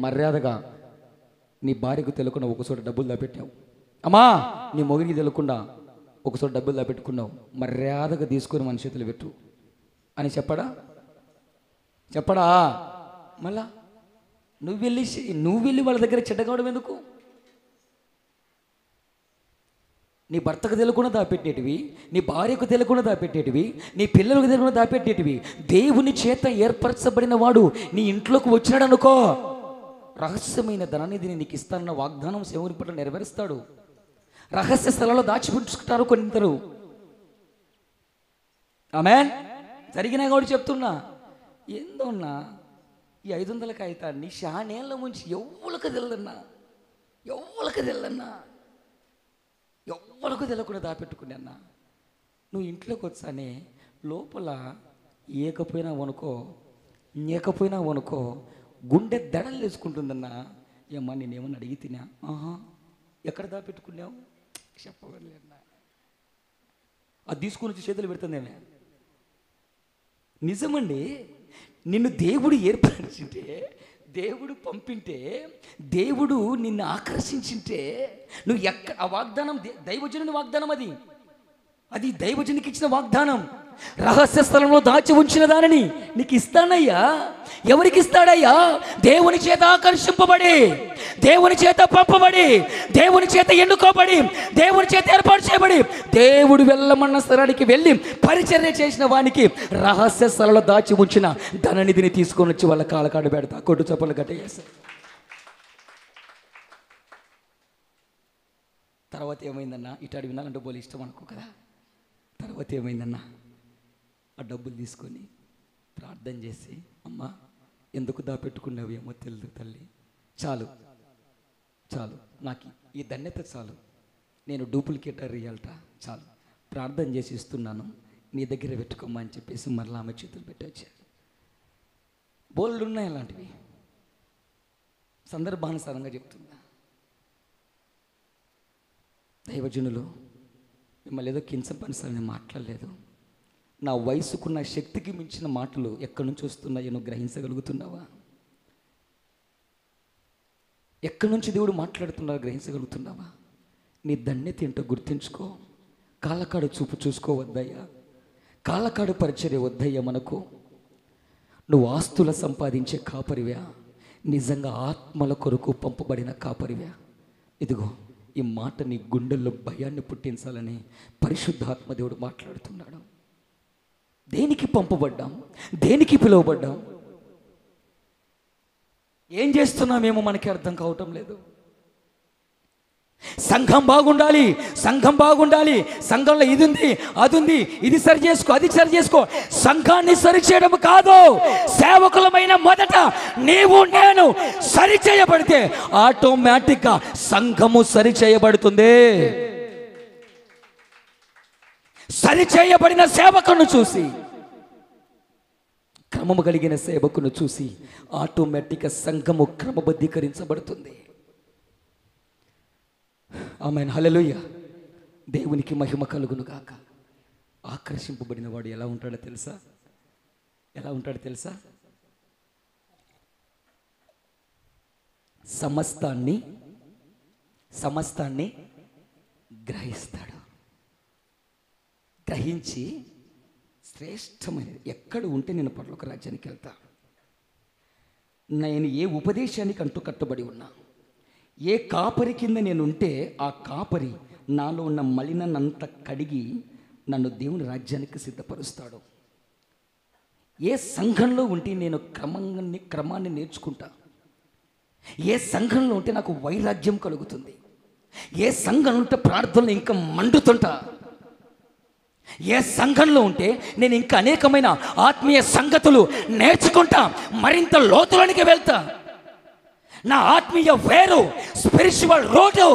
మర్యాదగా నీ భార్యకు తెలియకుండా ఒకచోట డబ్బులు దాపెట్టావు, అమ్మా నీ మొగిరికి తెలియకుండా ఒకచోట డబ్బులు దాపెట్టుకున్నావు, మర్యాదగా తీసుకొని మన చేతులు పెట్టు అని చెప్పడా? చెప్పడా? మళ్ళా నువ్వు వెళ్ళి వాళ్ళ దగ్గర చెడ్డగావడం ఎందుకు? నీ భర్తకు తెలియకుండా దాపెట్టేటివి, నీ భార్యకు తెలియకుండా దాపెట్టేటివి, నీ పిల్లలకు తెలియకుండా దాపెట్టేటివి. దేవుని చేత ఏర్పరచబడిన వాడు నీ ఇంట్లోకి వచ్చినాడు అనుకో, రహస్యమైన ధనాన్ని నీకు ఇస్తానన్న వాగ్దానం సేవకుని పట్ల నెరవేరుస్తాడు. రహస్య స్థలంలో దాచిపుచ్చుకుంటారు కొందరు. ఆమేన్. జరిగినా కూడా చెప్తున్నా, ఏందోన్నా ఈ 500 కాగితాన్ని షానేళ్ళ ముంచి ఎవ్వలకు తెల్లన్నా, ఎవ్వలకు తెల్లన్నా, ఎవ్వరకు తెలకుండా దాపెట్టుకున్నా. నువ్వు ఇంట్లోకి వచ్చానే లోపల ఏకపోయినా వనుకో గుండె దడలు వేసుకుంటుందన్నా. ఏమ్మా నేనేమన్నా అడిగి తినా? ఎక్కడ దాపెట్టుకున్నావు? చెప్పగలన్నా. అది తీసుకుని వచ్చి చేతులు పెడుతుందేమే. నిజమండి, నిన్ను దేవుడు ఏర్పరిచింటే, దేవుడు పంపింటే, దేవుడు నిన్ను ఆకర్షించింటే, నువ్వు ఆ వాగ్దానం దైవజనుని వాగ్దానం, అది దైవజనునికి ఇచ్చిన వాగ్దానం. రహస్య స్థలంలో దాచి ఉంచిన దానిని నీకు ఇస్తానయ్యా. ఎవరికి ఇస్తాడయ్యా? దేవుని చేత ఆకర్షింపబడి, దేవుని చేత పంపబడి, దేవుని చేత ఎన్నుకోబడి, దేవుని చేత ఏర్పాటు చేయబడి, దేవుడు వెళ్ళమన్న స్థలానికి వెళ్ళి పరిచర్య చేసిన వానికి రహస్య స్థలంలో దాచి ఉంచిన ధననిధిని తీసుకొని వచ్చి వాళ్ళ కాళ్ళకాడ పెడతా. కొట్టు చప్పలు గట్టేస్తారు. తర్వాత ఏమైందన్నా? ఇటాడు వినాలంటే బోలు ఇష్టం అనుకో కదా. తర్వాత ఏమైందన్నా? ఆ డబ్బులు తీసుకొని ప్రార్థన చేసి, అమ్మా ఎందుకు దాపెట్టుకున్నావు ఏమో తెలియదు తల్లి, చాలు చాలు, నాకు ఈ ధన్యత చాలు, నేను డూప్లికేట్ రియాల్టా చాలు, ప్రార్థన చేసి ఇస్తున్నాను, నీ దగ్గర పెట్టుకోమ్మా అని చెప్పేసి మరలా ఆమె చేతులు పెట్టొచ్చారు. బోల్డ్ ఉన్నాయి అలాంటివి. సందర్భానుసారంగా చెప్తున్నా. దైవజనులు మిమ్మల్ని ఏదో కించపనిసని మాట్లాడలేదు. నా వయసుకున్న శక్తికి మించిన మాటలు ఎక్కడి నుంచి వస్తున్నాయో నువ్వు గ్రహించగలుగుతున్నావా? ఎక్కడి నుంచి దేవుడు మాట్లాడుతున్నావు గ్రహించగలుగుతున్నావా? నీ ధన్యత ఏంటో గుర్తించుకో. కాళ్ళకాడు చూపు చూసుకోవద్దయ్యా, కాళ్ళకాడు పరిచర్య వద్దయ్యా. మనకు నువ్వు ఆస్తుల సంపాదించే కాపరివా, నిజంగా ఆత్మల కొరకు పంపబడిన కాపరివా? ఇదిగో ఈ మాట నీ గుండెల్లో భయాన్ని పుట్టించాలని పరిశుద్ధాత్మ దేవుడు మాట్లాడుతున్నాడు. దేనికి పంపబడ్డాం? దేనికి పిలువబడ్డాం? ఏం చేస్తున్నామేమో మనకి అర్థం కావటం లేదు. సంఘం బాగుండాలి, సంఘం బాగుండాలి, సంఘంలో ఇది ఉంది, అది ఉంది, ఇది సరి చేసుకో, అది సరి చేసుకో. సంఘాన్ని సరి చేయడం కాదు, సేవకులమైన మొదట నీవు నేను సరి చేయబడితే ఆటోమేటిక్గా సంఘము సరి చేయబడుతుంది. సరి చేయబడిన సేవకును చూసి, క్రమము కలిగిన సేవకును చూసి ఆటోమేటిక్గా సంఘము క్రమబద్ధీకరించబడుతుంది. ఆమేన్, హల్లెలూయా. దేవునికి మహిమ కలుగును గాక. ఆకర్షింపబడిన వాడు ఎలా ఉంటాడో తెలుసా? ఎలా ఉంటాడో తెలుసా? సమస్తాన్ని గ్రహిస్తాడు. గ్రహించి శ్రేష్టమైనది ఎక్కడ ఉంటే నేను పరలోక రాజ్యానికి వెళ్తా. నేను ఏ ఉపదేశానికి అంటూ కట్టుబడి ఉన్నా, ఏ కాపరి కింద నేను ఉంటే ఆ కాపరి నాలో ఉన్న మలినంత కడిగి నన్ను దేవుని రాజ్యానికి సిద్ధపరుస్తాడు. ఏ సంఘంలో ఉంటే నేను క్రమాన్ని నేర్చుకుంటా, ఏ సంఘంలో ఉంటే నాకు వైరాగ్యం కలుగుతుంది, ఏ సంఘంలో ఉంటే ప్రార్థనలు ఇంకా మండుతుంటా, ఏ సంఘంలో ఉంటే నేను ఇంకా అనేకమైన ఆత్మీయ సంగతులు నేర్చుకుంటా, మరింత లోతులోనికి వెళ్తా. నా ఆత్మీయ వేరు, స్పిరిచువల్ రోడ్డు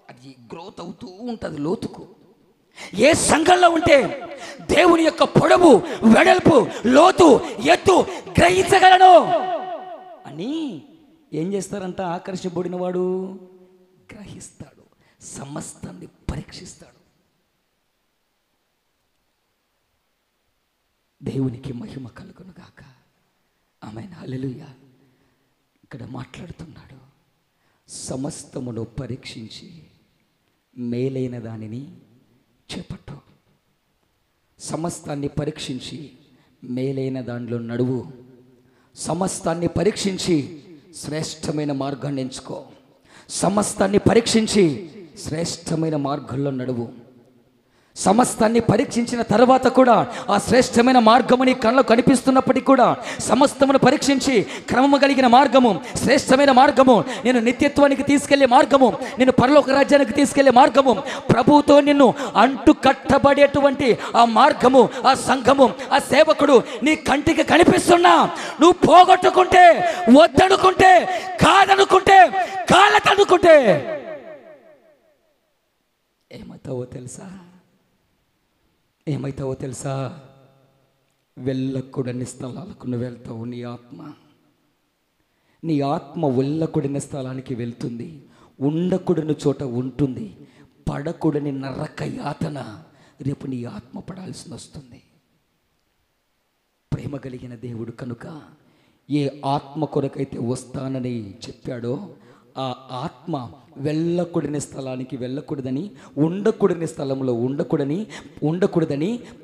అది గ్రోత్ అవుతూ ఉంటుంది లోతుకు. ఏ సంఘంలో ఉంటే దేవుని యొక్క పొడవు, వెడల్పు, లోతు, ఎత్తు గ్రహించగలను అని ఏం చేస్తారంట? ఆకర్షింపబడిన వాడు గ్రహిస్తాడు, సమస్తాన్ని పరీక్షిస్తాడు. దేవునికి మహిమ కలుగును గాక. ఆమేన్, హల్లెలూయా. ఇక్కడ మాట్లాడుతున్నాడు, సమస్తమును పరీక్షించి మేలైన దానిని చేపట్టు. సమస్తాన్ని పరీక్షించి మేలైన దానిలో నడువు. సమస్తాన్ని పరీక్షించి శ్రేష్టమైన మార్గాన్ని ఎంచుకో. సమస్తాన్ని పరీక్షించి శ్రేష్టమైన మార్గంలో నడువు. సమస్తాన్ని పరీక్షించిన తర్వాత కూడా ఆ శ్రేష్టమైన మార్గము నీ కళ్ళకు కనిపిస్తున్నప్పటికీ కూడా సమస్తమును పరీక్షించి క్రమము కలిగిన మార్గము, శ్రేష్టమైన మార్గము, నేను నిత్యత్వానికి తీసుకెళ్లే మార్గము, నేను పరలోక రాజ్యానికి తీసుకెళ్లే మార్గము, ప్రభువుతో నిన్ను అంటు కట్టబడేటువంటి ఆ మార్గము, ఆ సంఘము, ఆ సేవకుడు నీ కంటికి కనిపిస్తున్నా నువ్వు పోగొట్టుకుంటే, వద్దనుకుంటే, కాదనుకుంటే, కాళ్ళతనుకుంటే ఏమవుతావో తెలుసా? ఏమవుతావో తెలుసా? వెళ్ళకూడని స్థలాలకు నువ్వు వెళ్తావు. నీ ఆత్మ వెళ్ళకూడని స్థలానికి వెళ్తుంది, ఉండకూడని చోట ఉంటుంది. పడకూడని నరక యాతన రేపు నీ ఆత్మ పడాల్సి వస్తుంది. ప్రేమ ప్రేమ కలిగిన దేవుడు కనుక ఏ ఆత్మ కొరకైతే వస్తానని చెప్పాడో ఆ ఆత్మ వెళ్ళకూడని స్థలానికి వెళ్ళకూడదని, ఉండకూడని స్థలంలో ఉండకూడదని,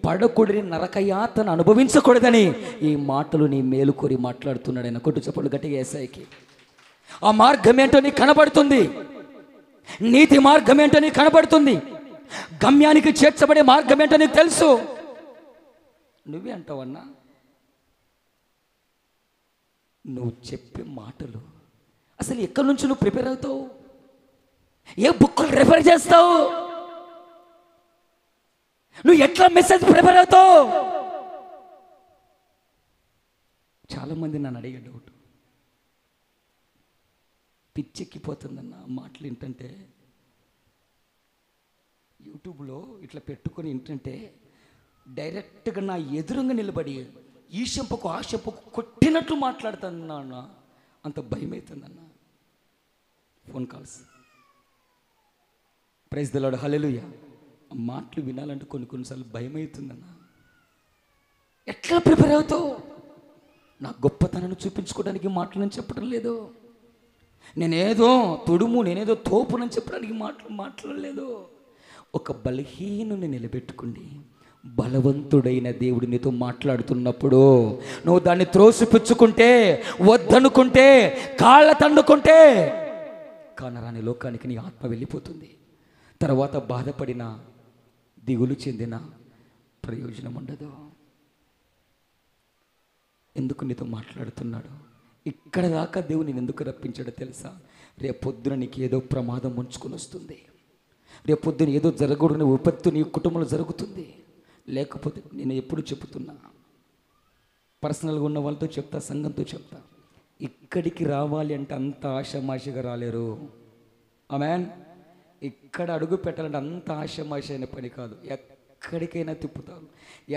పడకూడని నరకయాతన అనుభవించకూడదని ఈ మాటలు నీ మేలుకోరి మాట్లాడుతున్నాడు ఆయన. కొట్టు చప్పట్లు గట్టిగా యేసయ్యకి. ఆ మార్గం ఏంటో నీకు కనబడుతుంది, నీతి మార్గం ఏంటో నీకు కనబడుతుంది, గమ్యానికి చేర్చబడే మార్గం ఏంటో నీకు తెలుసు. నువ్వే అంటావన్నా, నువ్వు చెప్పే మాటలు అసలు ఎక్కడి నుంచి నువ్వు ప్రిపేర్ అవుతావు? ఏ బుక్కులు రెఫర్ చేస్తావు? నువ్వు ఎట్లా మెసేజ్ ప్రిపేర్ అవుతావు? చాలామంది నన్ను అడిగే డౌట్, పిచ్చెక్కిపోతుందన్న మాటలు ఏంటంటే, యూట్యూబ్లో ఇట్లా పెట్టుకొని ఏంటంటే డైరెక్ట్గా నా ఎదురుగా నిలబడి ఈ చెంపకు ఆ చెంపకు కొట్టినట్లు మాట్లాడుతున్నా అన్న, అంత భయం అవుతుందన్న. Phone calls, praise the lord, hallelujah. మాటలు వినాలంటే కొన్నిసార్లు భయం అవుతుందన్న. ఎట్లా ప్రిపేర్ అవుతావు? నా గొప్పతనాన్ని చూపించుకోవడానికి మాటలు నేను చెప్పడం లేదు, నేనేదో తొడుము, నేనేదో తోపునని చెప్పడానికి మాట్లాడలేదు. ఒక బలహీనుని నిలబెట్టుకోండి, బలవంతుడైన దేవుడు నీతో మాట్లాడుతున్నప్పుడు నువ్వు దాన్ని త్రోసిపుచ్చుకుంటే, వద్దనుకుంటే, కాళ్ళ తండుకుంటే కానరాని లోకానికి నీ ఆత్మ వెళ్ళిపోతుంది. తర్వాత బాధపడిన, దిగులు చెందిన ప్రయోజనం ఉండదు. ఎందుకు నీతో మాట్లాడుతున్నాడు? ఇక్కడ దాకా దేవుని ఎందుకు రప్పించాడో తెలుసా? రేపొద్దున నీకు ఏదో ప్రమాదం ముంచుకొని వస్తుంది, రేపొద్దున ఏదో జరగకూడని విపత్తు నీ కుటుంబంలో జరుగుతుంది. లేకపోతే నేను ఎప్పుడు చెప్తున్నా, పర్సనల్గా ఉన్న వాళ్ళతో చెప్తా, సంఘంతో చెప్తా, ఇక్కడికి రావాలి అంటే అంత ఆషామాషిగా రాలేరు. ఆమేన్. ఇక్కడ అడుగు పెట్టాలంటే అంత ఆషామాషి అయిన పని కాదు. ఎక్కడికైనా తిప్పుతారు,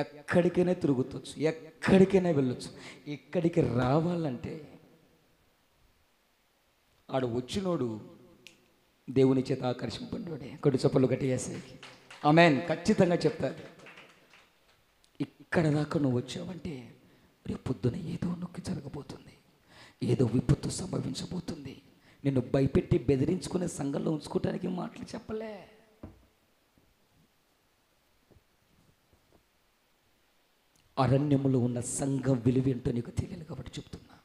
ఎక్కడికైనా తిరుగుతవచ్చు, ఎక్కడికైనా వెళ్ళొచ్చు. ఇక్కడికి రావాలంటే ఆడు వచ్చినోడు దేవుని చేత ఆకర్షింపడ్డాడే. కొద్ది చప్పలు గట్టి వేసేకి ఆమేన్. ఖచ్చితంగా చెప్తారు. ఇక్కడ దాకా నువ్వు వచ్చావంటే రేపు పొద్దున ఏదో నొక్కి జరగబోతుంది, ఏదో విపత్తు సంభవించబోతుంది. నిన్ను భయపెట్టి బెదిరించుకునే సంఘంలో ఉంచుకోవటానికి మాటలు చెప్పలే. అరణ్యములో ఉన్న సంఘం విలువేంటో నీకు తెలియదు కాబట్టి చెప్తున్నా.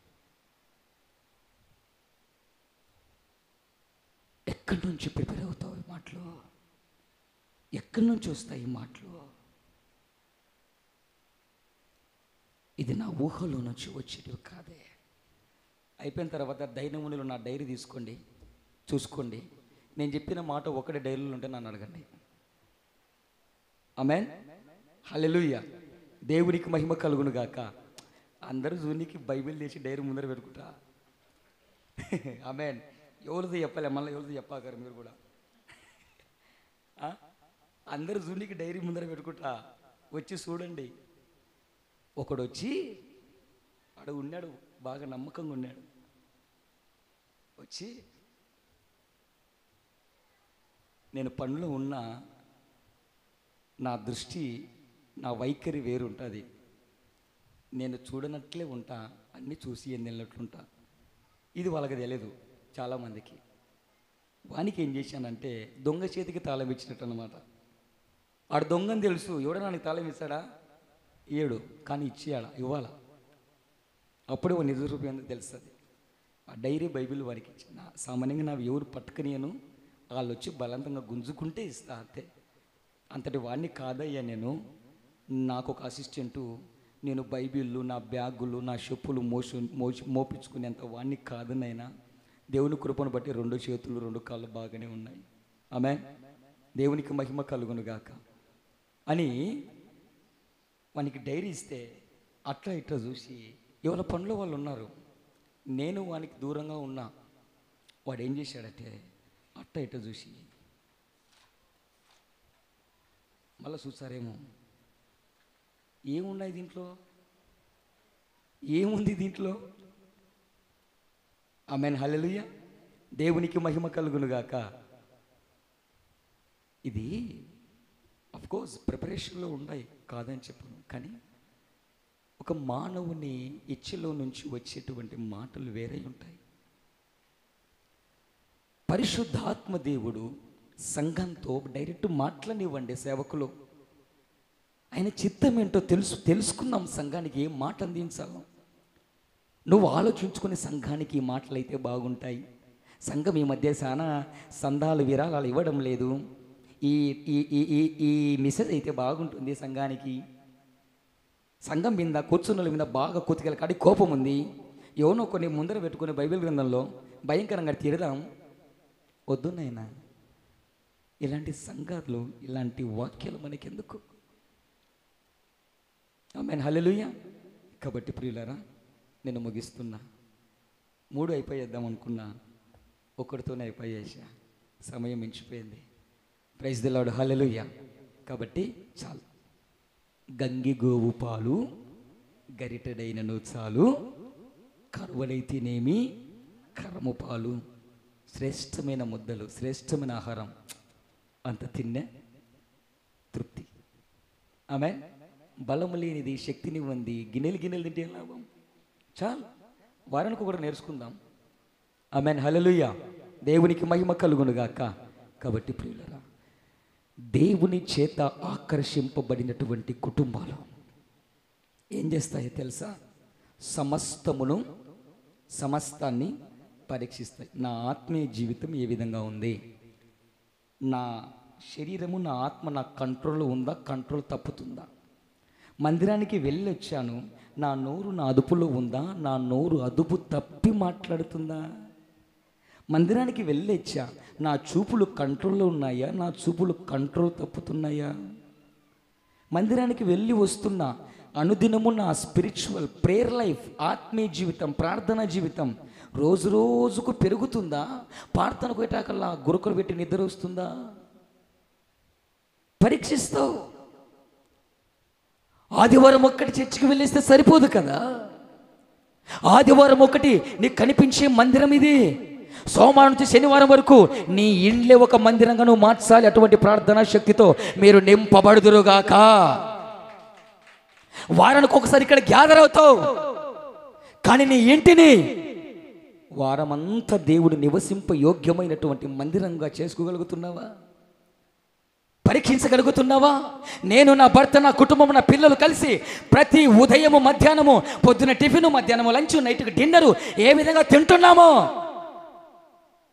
ఎక్కడి నుంచి ప్రిపేర్ అవుతావు ఈ మాటలు? ఎక్కడి నుంచి వస్తాయి ఈ మాటలు? ఇది నా ఊహలో నుంచి వచ్చేటివి కాదే. అయిపోయిన తర్వాత దైనమునిలో నా డైరీ తీసుకోండి, చూసుకోండి. నేను చెప్పిన మాట ఒకటి డైరీలో ఉంటే నన్ను అడగండి. ఆమేన్, హల్లెలూయా. దేవునికి మహిమ కలుగును గాక. అందరూ జూనికి బైబిల్ తీసి డైరీ ముందర పెట్టుకుంటా. ఆమేన్. ఎవరిది చెప్పలే, మళ్ళీ ఎవరిది చెప్పాకారు మీరు కూడా. అందరూ జూనికి డైరీ ముందర పెట్టుకుంటా, వచ్చి చూడండి. ఒకడు వచ్చి ఆడ ఉన్నాడు, బాగా నమ్మకంగా ఉన్నాడు. వచ్చి నేను పనిలో ఉన్నా, నా దృష్టి, నా వైఖరి వేరుంటుంది. నేను చూడనట్లే ఉంటా, అన్నీ చూసి వెళ్ళినట్లుంటా. ఇది వాళ్ళకి తెలియదు చాలామందికి. వానికి ఏం చేశానంటే దొంగ చేతికి తాళం ఇచ్చినట్టు అనమాట. ఆడు దొంగని తెలుసు, ఎవడో నాకు తాళం ఇస్తాడా? ఏడు, కానీ ఇచ్చేయాలా, ఇవ్వాలా. అప్పుడే ఓ నిజ రూపం ఎందుకు తెలుస్తుంది. ఆ డైరీ బైబిల్ వారికి ఇచ్చిన, సామాన్యంగా నా ఎవరు పట్టుకునియను, వాళ్ళు వచ్చి బలవంతంగా గుంజుకుంటే ఇస్తా అంతే. అంతటి వాడిని కాదయ్యా నేను. నాకు ఒక అసిస్టెంటు, నేను బైబిళ్ళు, నా బ్యాగులు, నా చెప్పులు మోపించుకునేంత వాడిని కాదనైనా. దేవుని కృపను బట్టి 2 చేతులు 2 కాళ్ళు బాగానే ఉన్నాయి. ఆమేన్. దేవునికి మహిమ కలుగును గాక అని వానికి డైరీ ఇస్తే అట్లా ఇట్లా చూసి, ఎవరి పనిలో వాళ్ళు ఉన్నారు, నేను వానికి దూరంగా ఉన్నా. వాడు ఏం చేశాడంటే అట్లా ఇట్లా చూసి మళ్ళీ చూసారేమో, ఏమున్నాయి దీంట్లో, ఏముంది దీంట్లో? ఆమేన్, హల్లెలూయా. దేవునికి మహిమ కలుగును గాక. ఇది అఫ్కోర్స్ ప్రిపరేషన్లో ఉన్నాయి, కాదని చెప్పను. కానీ ఒక మానవుని ఇచ్చలో నుంచి వచ్చేటువంటి మాటలు వేరే ఉంటాయి. పరిశుద్ధాత్మ దేవుడు సంఘంతో డైరెక్ట్ మాటలనివ్వండి. సేవకులు ఆయన చిత్తం ఏంటో తెలుసుకుందాం. సంఘానికి ఏం మాట అందించాలో నువ్వు ఆలోచించుకునే సంఘానికి ఈ మాటలు అయితే బాగుంటాయి. సంఘం ఈ మధ్య చాలా సందాలు విరాళాలు ఇవ్వడం లేదు. ఈ ఈ ఈ ఈ మెసేజ్ అయితే బాగుంటుంది. సంఘానికి సంఘం మీద కూర్చున్నల మీద బాగా కుతికల కాడి కోపం ఉంది. ఎవనో కొన్ని ముందర పెట్టుకుని బైబిల్ గ్రంథంలో భయంకరంగా తిడదాం. వద్దు నాయనా, ఇలాంటి సంఘాలు ఇలాంటి వాక్యాలు మనకెందుకు? ఆమేన్, హల్లెలూయా. కాబట్టి ప్రియులారా, నేను ముగిస్తున్నా. 3 అయిపోయేద్దాం అనుకున్నా, ఒకటితోనే అయిపోయేసా. సమయం మించిపోయింది. ప్రైజ్ ది లార్డ్, హల్లెలూయా. కాబట్టి చాలు. గంగి గోవు పాలు గరిటెడైనను చాలు, కరువలైతేనేమి కరము పాలు. శ్రేష్టమైన ముద్దలు, శ్రేష్టమైన ఆహారం, అంత తిన్నే తృప్తి. ఆమేన్. బలము లేనిది శక్తిని ఉంది. గిన్నెలు తింటే ఏం లాభం? చాలు. వారానికి కూడా నేర్చుకుందాం. ఆమేన్, హల్లెలూయా. దేవునికి మహిమ కలుగునుగాక. కాబట్టి ప్రియులారా, దేవుని చేత ఆకర్షింపబడినటువంటి కుటుంబాలు ఏం చేస్తాయో తెలుసా? సమస్తాన్ని పరీక్షిస్తాయి. నా ఆత్మీయ జీవితం ఏ విధంగా ఉంది? నా శరీరము, నా ఆత్మ నా కంట్రోల్లో ఉందా? కంట్రోల్ తప్పుతుందా? మందిరానికి వెళ్ళి వచ్చాను, నా నోరు నా అదుపులో ఉందా? నా నోరు అదుపు తప్పి మాట్లాడుతుందా? మందిరానికి వెళ్ళి వచ్చా, నా చూపులు కంట్రోల్లో ఉన్నాయా? నా చూపులు కంట్రోల్ తప్పుతున్నాయా? మందిరానికి వెళ్ళి వస్తున్నా, అనుదినము నా స్పిరిచువల్ ప్రేయర్ లైఫ్, ఆత్మీయ జీవితం, ప్రార్థనా జీవితం రోజు రోజుకు పెరుగుతుందా? ప్రార్థనకు పెట్టాకల్లా గురుకులు పెట్టి నిద్ర వస్తుందా? పరీక్షిస్తావు. ఆదివారం ఒక్కటి చర్చికి వెళ్ళేస్తే సరిపోదు కదా. ఆదివారం ఒకటి నీకు కనిపించే మందిరం ఇది. సోమవారం నుంచి శనివారం వరకు నీ ఇండ్లే ఒక మందిరంగా నువ్వు మార్చాలి. అటువంటి ప్రార్థనా శక్తితో మీరు నింపబడుదురుగాక. వారానికి ఒకసారి ఇక్కడ గ్యాదర్ అవుతావు, కానీ నీ ఇంటిని వారమంతా దేవుడు నివసింప యోగ్యమైనటువంటి మందిరంగా చేసుకోగలుగుతున్నావా? పరీక్షించగలుగుతున్నావా? నేను, నా భర్త, నా కుటుంబం, నా పిల్లలు కలిసి ప్రతి ఉదయము, మధ్యాహ్నము, పొద్దున టిఫిన్, మధ్యాహ్నము లంచ్, నైట్కి డిన్నరు ఏ విధంగా తింటున్నామో?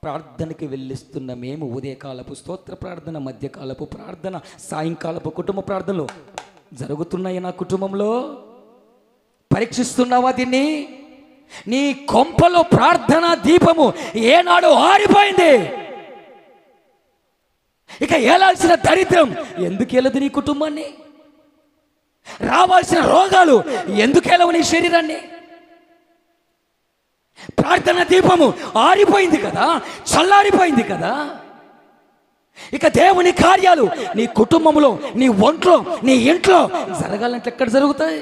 ప్రార్థనకి వెళ్ళిస్తున్న మేము ఉదయకాలపు స్తోత్ర ప్రార్థన, మధ్యకాలపు ప్రార్థన, సాయంకాలపు కుటుంబ ప్రార్థనలు జరుగుతున్నాయి నా కుటుంబంలో. పరీక్షిస్తున్నావా దీన్ని? నీ కొంపలో ప్రార్థన దీపము ఏనాడు ఆరిపోయింది. ఇక ఏలాల్సిన దరిద్రం ఎందుకు ఏలదు నీ కుటుంబాన్ని? రావాల్సిన రోగాలు ఎందుకు ఏలవు నీ శరీరాన్ని? ప్రార్థన దీపము ఆరిపోయింది కదా, చల్లారిపోయింది కదా. ఇక దేవుని కార్యాలు నీ కుటుంబంలో, నీ ఒంట్లో, నీ ఇంట్లో జరగాలంటే ఎక్కడ జరుగుతాయి?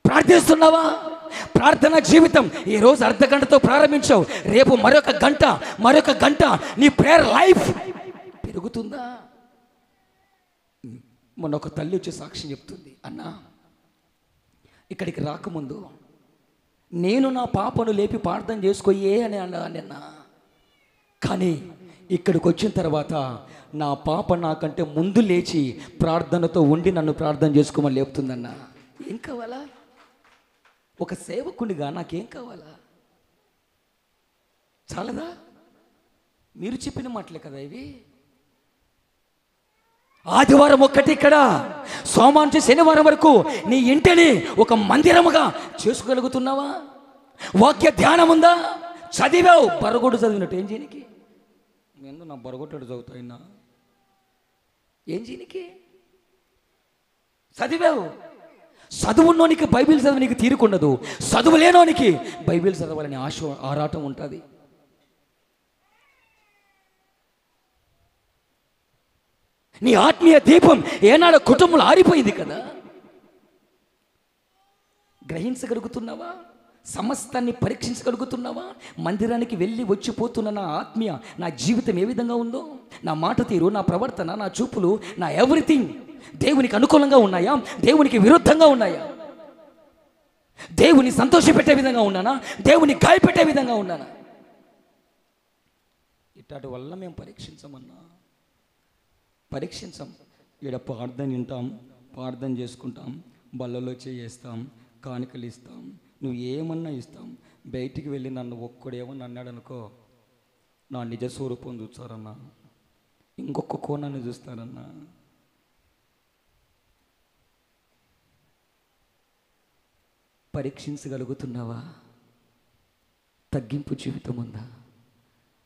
ప్రార్థిస్తున్నావా? ప్రార్థన జీవితం ఈరోజు అర్ధ గంటతో ప్రారంభించావు, రేపు మరొక గంట నీ ప్రేయర్ లైఫ్ పెరుగుతుందా? మొన్న ఒక తల్లి వచ్చి సాక్ష్యం చెప్తుంది, అన్నా ఇక్కడికి రాకముందు నేను నా పాపను లేపి ప్రార్థన చేసుకోయే అని అన్నా, కానీ ఇక్కడికి వచ్చిన తర్వాత నా పాప నాకంటే ముందు లేచి ప్రార్థనతో ఉండి నన్ను ప్రార్థన చేసుకోమని లేపుతుందన్నా. ఏం కావాలా? ఒక సేవకునిగా నాకేం కావాలా? చాలదా? మీరు చెప్పిన మాటలే కదా ఇవి. ఆదివారం ఒక్కటి ఇక్కడ, సోమవారం నుంచి శనివారం వరకు నీ ఇంటిని ఒక మందిరముగా చేసుకోగలుగుతున్నావా? వాక్య ధ్యానం ఉందా? చదివావు, బరగొడ్డు చదివినట్టు. ఏం చేయనికి? నేను నా బరగొట్టాడు చదువుతాయినా ఏం చేయనికి? చదివావు. చదువున్నోనికి బైబిల్ చదవనికి తీరుకుండదు, చదువు లేనోనికి బైబిల్ చదవాలని ఆరాటం ఉంటుంది. నీ ఆత్మీయ దీపం ఏనాడు కుటుంబంలో ఆరిపోయింది కదా. గ్రహించగలుగుతున్నావా? సమస్తాన్ని పరీక్షించగలుగుతున్నావా? మందిరానికి వెళ్ళి వచ్చిపోతున్న నా ఆత్మీయ, నా జీవితం ఏ విధంగా ఉందో, నా మాట తీరు, నా ప్రవర్తన, నా చూపులు, నా ఎవ్రీథింగ్ దేవునికి అనుకూలంగా ఉన్నాయా? దేవునికి విరుద్ధంగా ఉన్నాయా? దేవుని సంతోషపెట్టే విధంగా ఉన్నానా, దేవుని గాయపెట్టే విధంగా ఉన్నానా? ఇట్లాంటి వల్ల మేము పరీక్షించమన్నా, పరీక్షించం. ఈడ ప్రార్థన వింటాం, ప్రార్థన చేసుకుంటాం, బల్లలో చేస్తాం, కానుకలు ఇస్తాం, నువ్వు ఏమన్నా ఇస్తాం. బయటికి వెళ్ళి నన్ను ఒక్కడేమన్నా అన్నాడు అనుకో, నా నిజ స్వరూపం చూస్తారన్నా, ఇంకొక కోణాన్ని చూస్తారన్నా. పరీక్షించగలుగుతున్నావా? తగ్గింపు జీవితం ఉందా?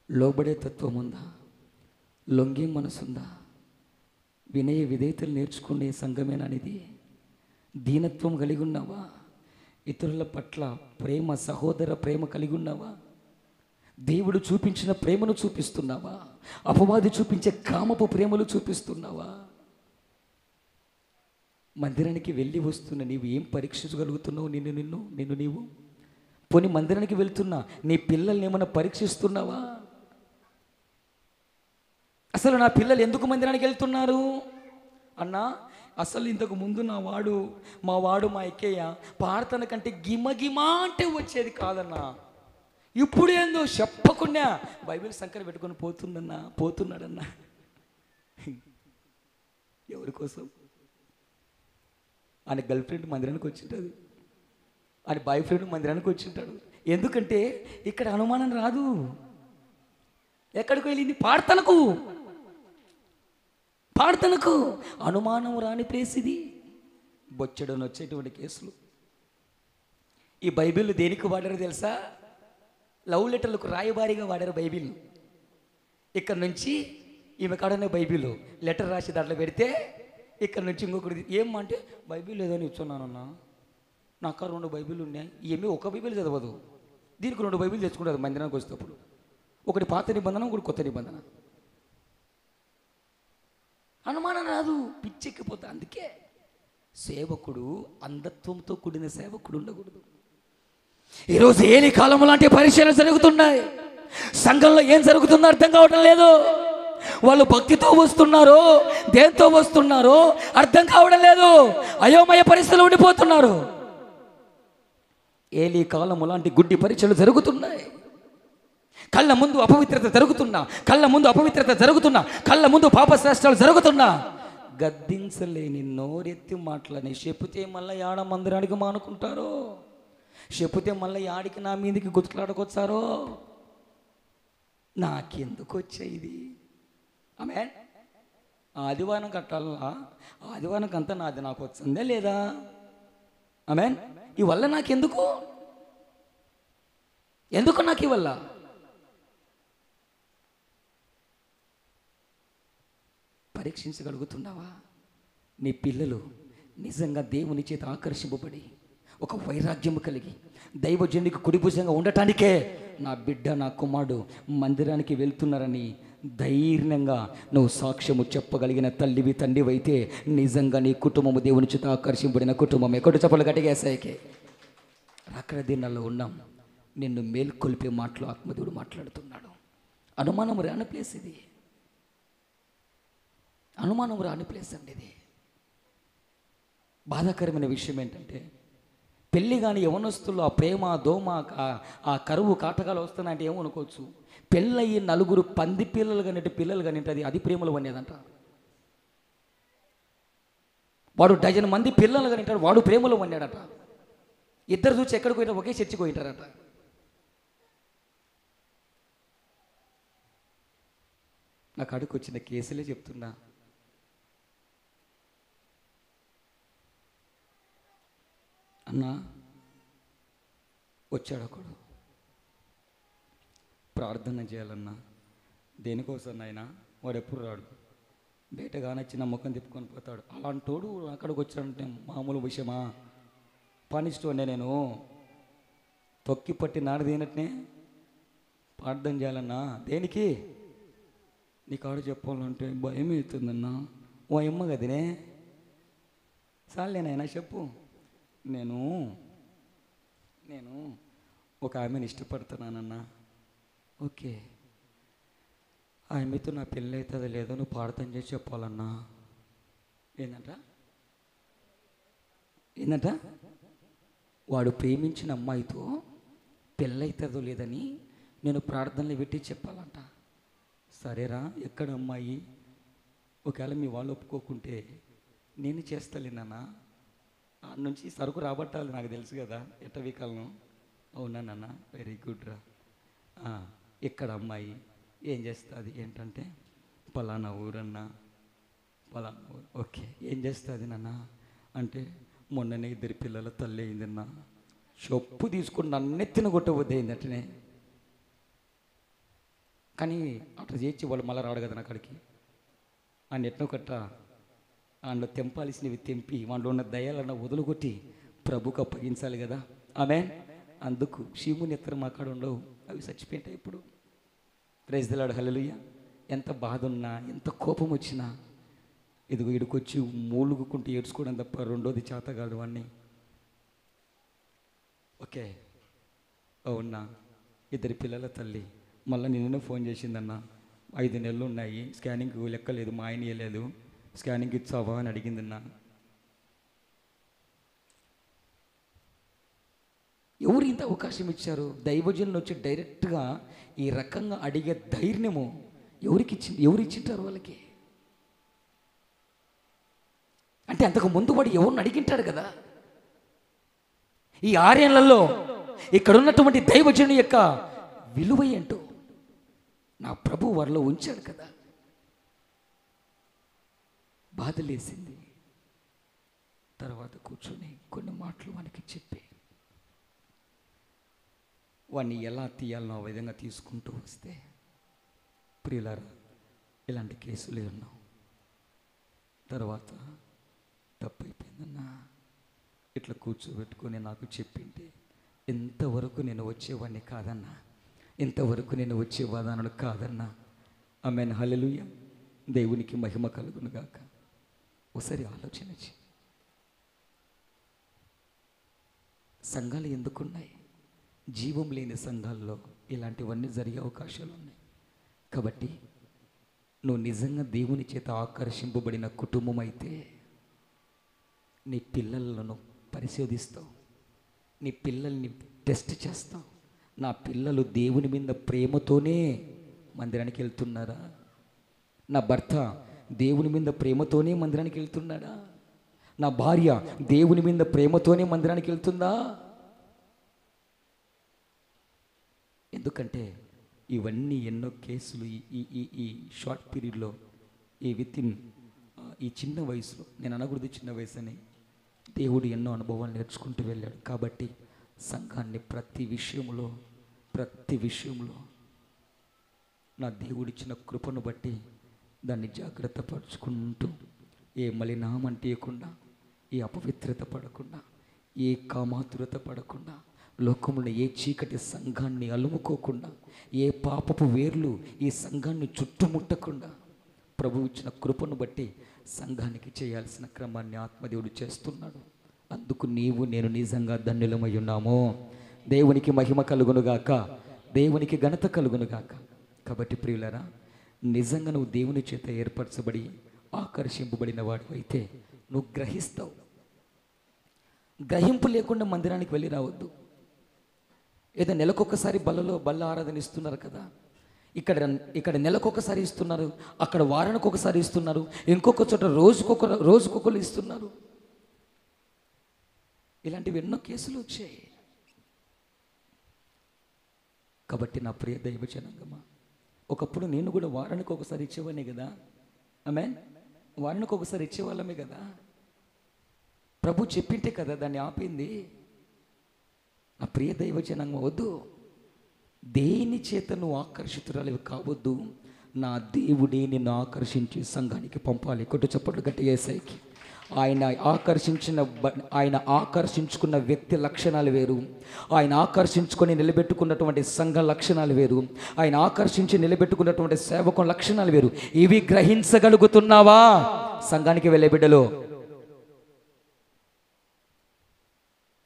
లోబడే తత్వం ఉందా? లొంగే మనసుందా? వినయ విధేయతలు నేర్చుకునే సంఘమేననిది? దీనత్వం కలిగి ఉన్నావా? ఇతరుల పట్ల ప్రేమ, సహోదర ప్రేమ కలిగి ఉన్నావా? దేవుడు చూపించిన ప్రేమను చూపిస్తున్నావా? అపవాది చూపించే కామపు ప్రేమలు చూపిస్తున్నావా? మందిరానికి వెళ్ళి వస్తున్న నీవు ఏం పరీక్షించగలుగుతున్నావు? నిన్ను నీవు పోనీ మందిరానికి వెళ్తున్నా నీ పిల్లల్ని ఏమైనా పరీక్షిస్తున్నావా? అసలు నా పిల్లలు ఎందుకు మందిరానికి వెళ్తున్నారు అన్నా? అసలు ఇంతకు ముందు మా వాడు మా ఎక్కయ్య ప్రార్థన కంటే గిమగిమా అంటే వచ్చేది కాదన్నా. ఇప్పుడు ఏందో చెప్పకుండా బైబిల్ సంకర పెట్టుకొని పోతున్నాడన్నా. ఎవరి కోసం? ఆయన గర్ల్ ఫ్రెండ్ మందిరానికి వచ్చింటుంది, ఆయన బాయ్ ఫ్రెండ్ మందిరానికి వచ్చింటాడు. ఎందుకంటే ఇక్కడ అనుమానం రాదు. ఎక్కడికి వెళ్ళింది? ప్రార్థనకు అనుమానం రాని ప్లేస్ ఇది. బొచ్చడని వచ్చేటువంటి కేసులు. ఈ బైబిల్ దేనికి వాడారో తెలుసా? లవ్ లెటర్లకు రాయబారిగా వాడారు బైబిల్. ఇక్కడ నుంచి ఈమె కాడనే బైబిల్ లెటర్ రాసి దాంట్లో పెడితే ఇక్కడ నుంచి ఇంకొకటి ఏమంటే బైబిల్ లేదని ఇచ్చున్నానన్నా, నాకు 2 బైబిల్ ఉన్నాయి. ఏమీ ఒక బైబిల్ చదవదు, దీనికి 2 బైబిల్ తెచ్చుకుంటుంది మందిరానికి వచ్చేటప్పుడు. ఒకటి పాత నిబంధన, ఒకటి కొత్త నిబంధన. అనుమానం రాదు, పిచ్చెక్కిపోతా. అందుకే సేవకుడు అంధత్వంతో కూడిన సేవకుడు ఉండకూడదు. ఈరోజు ఏలి కాలం లాంటి పరిశీలన జరుగుతున్నాయి. సంఘంలో ఏం జరుగుతుందో అర్థం కావటం లేదు. వాళ్ళు భక్తితో వస్తున్నారో దేంతో వస్తున్నారో అర్థం కావడం లేదు. అయోమయ పరిస్థితులు ఉండిపోతున్నారు. ఏలి కాలం లాంటి గుడ్డి పరీక్షలు జరుగుతున్నాయి. కళ్ళ ముందు అపవిత్రత జరుగుతున్నా, కళ్ళ ముందు పాపశ్రేష్టాలు జరుగుతున్నా గద్దించలేని నోరెత్తి మాటలని చెప్తే మళ్ళీ యాడ మందిరానికి మానుకుంటారో, చెప్తే మళ్ళీ యాడికి నా మీదకి గుర్తులాడుకొచ్చారో. నాకెందుకు వచ్చేది? ఆమె ఆదివారం కట్టాలా? ఆదివారం అంతా నాది నాకు వచ్చిందే లేదా? ఆమె ఇవల్ల నాకెందుకు నాకు ఇవల్ల? పరీక్షించగలుగుతున్నావా? నీ పిల్లలు నిజంగా దేవుని చేత ఆకర్షింపబడి ఒక వైరాగ్యము కలిగి దైవజనునికి కుడిభుజంగా ఉండటానికే నా బిడ్డ, నా కుమారుడు మందిరానికి వెళ్తున్నారని ధైర్యంగా నువ్వు సాక్ష్యము చెప్పగలిగిన తల్లివి, తండ్రివైతే నిజంగా నీ కుటుంబము దేవుని చేత ఆకర్షింపబడిన కుటుంబం. ఎక్కడ చెప్పలు గట్టిగేసాయికే అక్కడ దినాల్లో ఉన్నాం. నిన్ను మేల్కొల్పే మాటలు ఆత్మదేవుడు మాట్లాడుతున్నాడు. అనుమానం రాని ప్లేస్ ఇది, అనుమానం రాని ప్లేస్ అండి ఇది. బాధాకరమైన విషయం ఏంటంటే పెళ్ళి కానీ యవనస్తులు ఆ ప్రేమ, దోమ, ఆ కరువు, కాటకాలు వస్తున్నాయంటే ఏమనుకోవచ్చు. పెళ్ళయి 4 పంది పిల్లలు కానీ పిల్లలు కానీ అది ప్రేమలు వనేదంట. వాడు 12 మంది పిల్లలు కానీ వాడు ప్రేమలో వన్నాడట. ఇద్దరు చూసి ఎక్కడికి పోయినా ఒకే చర్చికి పోయింటారట. నాకు అడుగు వచ్చిన కేసులే చెప్తున్నా. అన్నా వచ్చాడు ఒకడు, ప్రార్థన చేయాలన్నా. దేనికోసం అయినా వాడు ఎప్పుడు రాడు, బయటగానే చిన్న ముఖం తిప్పుకొని పోతాడు. అలాంటోడు అక్కడికి వచ్చాడంటే మామూలు విషయమా? పనిష్టోనే నేను తొక్కి పట్టి నాడదేనట్నే ప్రార్థన చేయాలన్నా. దేనికి? నీ కాడు చెప్పాలంటే భయం అవుతుందన్నా. ఓ అమ్మ గదినే చాలేనైనా చెప్పు. నేను ఒక ఆమెను ఇష్టపడుతున్నానన్నా. ఓకే, ఆమెతో నా పెళ్ళి అవుతుందో లేదో నువ్వు ప్రార్థన చేసి చెప్పాలన్నా. ఏందంట వాడు ప్రేమించిన అమ్మాయితో పెళ్ళైతుందో లేదని నేను ప్రార్థనలు పెట్టి చెప్పాలంట. సరేరా, ఎక్కడ అమ్మాయి? ఒకవేళ మీ వాళ్ళు ఒప్పుకోకుంటే నేను చేస్తాలేనన్నా, ఆ నుంచి సరుకు రాబట్టాలి, నాకు తెలుసు కదా ఎట్ట వీకాలను. అవునా నాన్న, వెరీ గుడ్ రా. ఎక్కడ అమ్మాయి, ఏం చేస్తుంది ఏంటంటే పలానా ఊరన్నా. పలానా ఊరు, ఓకే. ఏం చేస్తుంది నాన్న అంటే మొన్ననే 2 పిల్లల తల్లి అయిందన్నా. చెప్పు తీసుకొని నన్నెత్తిన కొట్టబోద్ది అయిందటనే. కానీ అట్లా చేసి వాళ్ళు మళ్ళీ రాడు కదా నా అక్కడికి. ఆ నెట్ను కట్ట అందులో తెంపాల్సినవి తెంపి వాళ్ళు ఉన్న దయాలన్న వదులుకొట్టి ప్రభుకు అప్పగించాలి కదా. ఆమె అందుకు శివుని ఎత్తర మా కాడ ఉండవు, అవి చచ్చిపోయింటాయి ఇప్పుడు. ప్రైజ్ ది లార్డ్, హల్లెలూయా. ఎంత బాధ ఉన్నా, ఎంత కోపం వచ్చినా ఇదిగో ఇడికొచ్చి మూలుగుకుంటూ ఏడ్చుకోవడం తప్ప రెండోది చేతగాడు వాడిని. ఓకే, అవునా, 2 పిల్లల తల్లి మళ్ళీ నిన్ననే ఫోన్ చేసిందన్న. 5 నెలలు ఉన్నాయి, స్కానింగ్ లెక్కలేదు, మా ఆయన ఇవ్వలేదు, స్కానింగ్ ఇచ్చావా అని అడిగిందన్న. ఎవరు ఇంత అవకాశం ఇచ్చారు? దైవజనులు వచ్చి డైరెక్ట్గా ఈ రకంగా అడిగే ధైర్యము ఎవరు ఇచ్చింటారు వాళ్ళకి? అంటే అంతకు ముందు వాడు ఎవరిని అడిగింటాడు కదా. ఈ 6 ఏళ్లలో ఇక్కడ ఉన్నటువంటి దైవజనుని యొక్క విలువ ఏంటో నా ప్రభు వారిలో ఉంచాడు కదా. బాధలేసింది. తర్వాత కూర్చొని కొన్ని మాటలు వానికి చెప్పి వాడిని ఎలా తీయాలనో ఆ విధంగా తీసుకుంటూ వస్తే, ప్రియులారా, ఇలాంటి కేసులే ఉన్నాం. తర్వాత తప్పైపోయిందన్నా ఇట్లా కూర్చోబెట్టుకొని నాకు చెప్పింటే ఇంతవరకు నేను వచ్చేవాడిని కాదన్నా, ఇంతవరకు నేను వచ్చేవాదానుడు కాదన్నా. ఆమేన్, హల్లెలూయా. దేవునికి మహిమ కలుగును గాక. ఒకసారి ఆలోచన చేయి. సంఘాలు ఎందుకున్నాయి? జీవం లేని సంఘాల్లో ఇలాంటివన్నీ జరిగే అవకాశాలు ఉన్నాయి. కాబట్టి నువ్వు నిజంగా దేవుని చేత ఆకర్షింపబడిన కుటుంబం అయితే నీ పిల్లలను పరిశోధిస్తావు, నీ పిల్లల్ని టెస్ట్ చేస్తావు. నా పిల్లలు దేవుని మీద ప్రేమతోనే మందిరానికి వెళ్తున్నారా? నా భర్త దేవుని మీద ప్రేమతోనే మందిరానికి వెళ్తున్నాడా? నా భార్య దేవుని మీద ప్రేమతోనే మందిరానికి వెళ్తుందా? ఎందుకంటే ఇవన్నీ ఎన్నో కేసులు ఈ షార్ట్ పీరియడ్లో, ఈ చిన్న వయసులో, నేను అనకూడదు చిన్న వయసు అని, దేవుడు ఎన్నో అనుభవాలు నేర్చుకుంటూ వెళ్ళాడు. కాబట్టి సంఘాన్ని ప్రతి విషయంలో నా దేవుడిచ్చిన కృపను బట్టి దాన్ని జాగ్రత్త పరుచుకుంటూ, ఏ మలినామం అంటేయకుండా, ఏ అపవిత్రత పడకుండా, ఏ కామాతురత పడకుండా, లోకంలో ఏ చీకటి సంఘాన్ని అలుముకోకుండా, ఏ పాపపు వేర్లు ఈ సంఘాన్ని చుట్టుముట్టకుండా ప్రభు ఇచ్చిన కృపను బట్టి సంఘానికి చేయాల్సిన క్రమాన్ని ఆత్మదేవుడు చేస్తున్నాడు. అందుకు నీవు నేను నిజంగా ధన్యులమై ఉన్నాము. దేవునికి మహిమ కలుగునుగాక, దేవునికి ఘనత కలుగునుగాక. కాబట్టి ప్రియులారా, నిజంగా నువ్వు దేవుని చేత ఏర్పరచబడి ఆకర్షింపబడిన వాడు అయితే నువ్వు గ్రహిస్తావు. గ్రహింపు లేకుండా మందిరానికి వెళ్ళి రావద్దు. ఏదో నెలకొకసారి బల్ల ఆరాధన ఇస్తున్నారు కదా, ఇక్కడ నెలకొకసారి ఇస్తున్నారు, అక్కడ వారానికి ఒకసారి ఇస్తున్నారు, ఇంకొక చోట రోజుకొకరు ఇస్తున్నారు. ఇలాంటివి ఎన్నో కేసులు వచ్చాయి. కాబట్టి నా ప్రియ దైవ జనాంగమా, ఒకప్పుడు నేను కూడా వారానికి ఒకసారి ఇచ్చేవాడిని కదా. ఆమేన్, వారానికి ఒకసారి ఇచ్చేవాళ్ళమే కదా. ప్రభు చెప్పింటే కదా దాన్ని ఆపింది. నా ప్రియ దైవ జనాంగమా, వద్దు, దేని చేత నువ్వు ఆకర్షితురాలివి కావద్దు. నా దేవుడే నిన్ను ఆకర్షించి సంఘానికి పంపాలి. కొట్టు చప్పట్లు గట్టి యేసయ్యకి. ఆయన ఆకర్షించుకున్న వ్యక్తి లక్షణాలు వేరు, ఆయన ఆకర్షించుకొని నిలబెట్టుకున్నటువంటి సంఘ లక్షణాలు వేరు, ఆయన ఆకర్షించి నిలబెట్టుకున్నటువంటి సేవకుల లక్షణాలు వేరు. ఇవి గ్రహించగలుగుతున్నావా? సంఘానికి వెళ్ళే బిడ్డలో,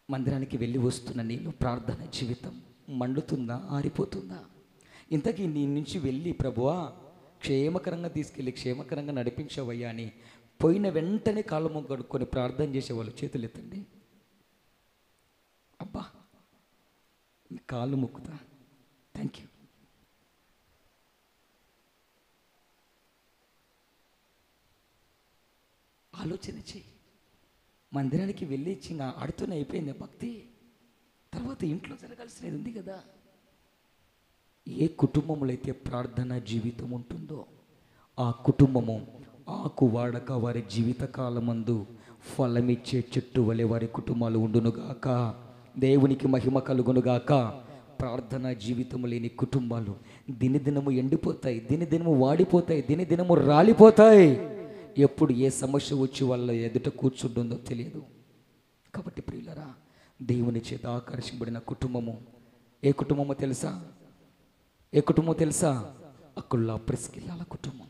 మందిరానికి వెళ్ళి వస్తున్న నేను ప్రార్థన జీవితం మండుతుందా, ఆరిపోతుందా? ఇంతకీ నీ నుంచి వెళ్ళి ప్రభువా క్షేమకరంగా తీసుకెళ్ళి క్షేమకరంగా నడిపించవయ్యా అని పోయిన వెంటనే కాళ్ళము కడుక్కొని ప్రార్థన చేసేవాళ్ళు చేతులు ఎత్తండి. మీ కాళ్ళు మొక్కుతా. Thank you. ఆలోచన చెయ్యి. మందిరానికి వెళ్ళి ఇంకా ఆడుతూనే అయిపోయింది భక్తి. తర్వాత ఇంట్లో జరగాల్సినది ఉంది కదా. ఏ కుటుంబంలో అయితే ప్రార్థనా జీవితం ఉంటుందో ఆ కుటుంబము ఆకు వాడక వారి జీవితకాలమందు ఫలమిచ్చే చెట్టు వలె వారి కుటుంబాలు ఉండునుగాక. దేవునికి మహిమ కలుగునుగాక. ప్రార్థనా జీవితము లేని కుటుంబాలు దినదినము ఎండిపోతాయి, దినదినము వాడిపోతాయి, దినదినము రాలిపోతాయి. ఎప్పుడు ఏ సమస్య వచ్చి వాళ్ళ ఎదుట కూర్చుంటుందో తెలియదు. కాబట్టి ప్రియులరా, దేవుని చేత ఆకర్షింపబడిన కుటుంబము ఏ కుటుంబమో తెలుసా? ఏ కుటుంబం తెలుసా? అకుల్లా ప్రిస్కిల్లాల కుటుంబం.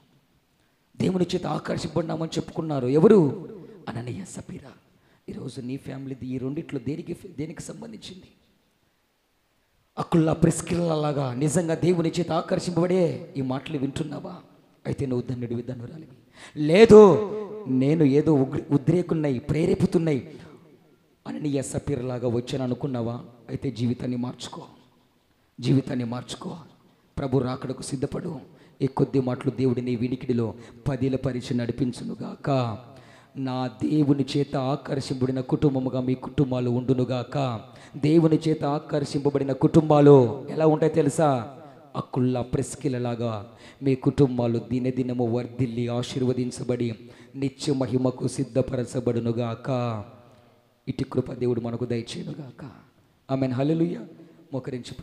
దేవుని చేత ఆకర్షింపబడినామని చెప్పుకున్నారు. ఎవరు? అననీయ సపీరా. ఈరోజు నీ ఫ్యామిలీది ఈ రెండిట్లో దేనికి సంబంధించింది? అకుల్లా ప్రిస్కిల్లాగా నిజంగా దేవుని చేత ఆకర్షింపబడే ఈ మాటలు వింటున్నావా? అయితే నువ్వు ధన్యుడివి, ధన్యురాలివి. లేదు, నేను ఏదో ఉద్రేకున్నాయి, ప్రేరేపుతున్నాయి అననీయ సపీరలాగా వచ్చాను అనుకున్నావా? అయితే జీవితాన్ని మార్చుకో, జీవితాన్ని మార్చుకో. ప్రభు రాకడకు సిద్ధపడు. ఈ కొద్ది మాటలు దేవుడిని వినికిడిలో 10 పరిచి నడిపించునుగాక. నా దేవుని చేత ఆకర్షింపబడిన కుటుంబముగా మీ కుటుంబాలు ఉండునుగాక. దేవుని చేత ఆకర్షింపబడిన కుటుంబాలు ఎలా ఉంటాయి తెలుసా? అకుల్లా ప్రిస్కిలలాగా మీ కుటుంబాలు దినదినము వర్ధిల్లి ఆశీర్వదించబడి నిత్య మహిమకు సిద్ధపరచబడునుగాక. ఇటు కృప దేవుడు మనకు దయచేయునుగాక. ఆమేన్. హల్లెలూయా. మోకరించి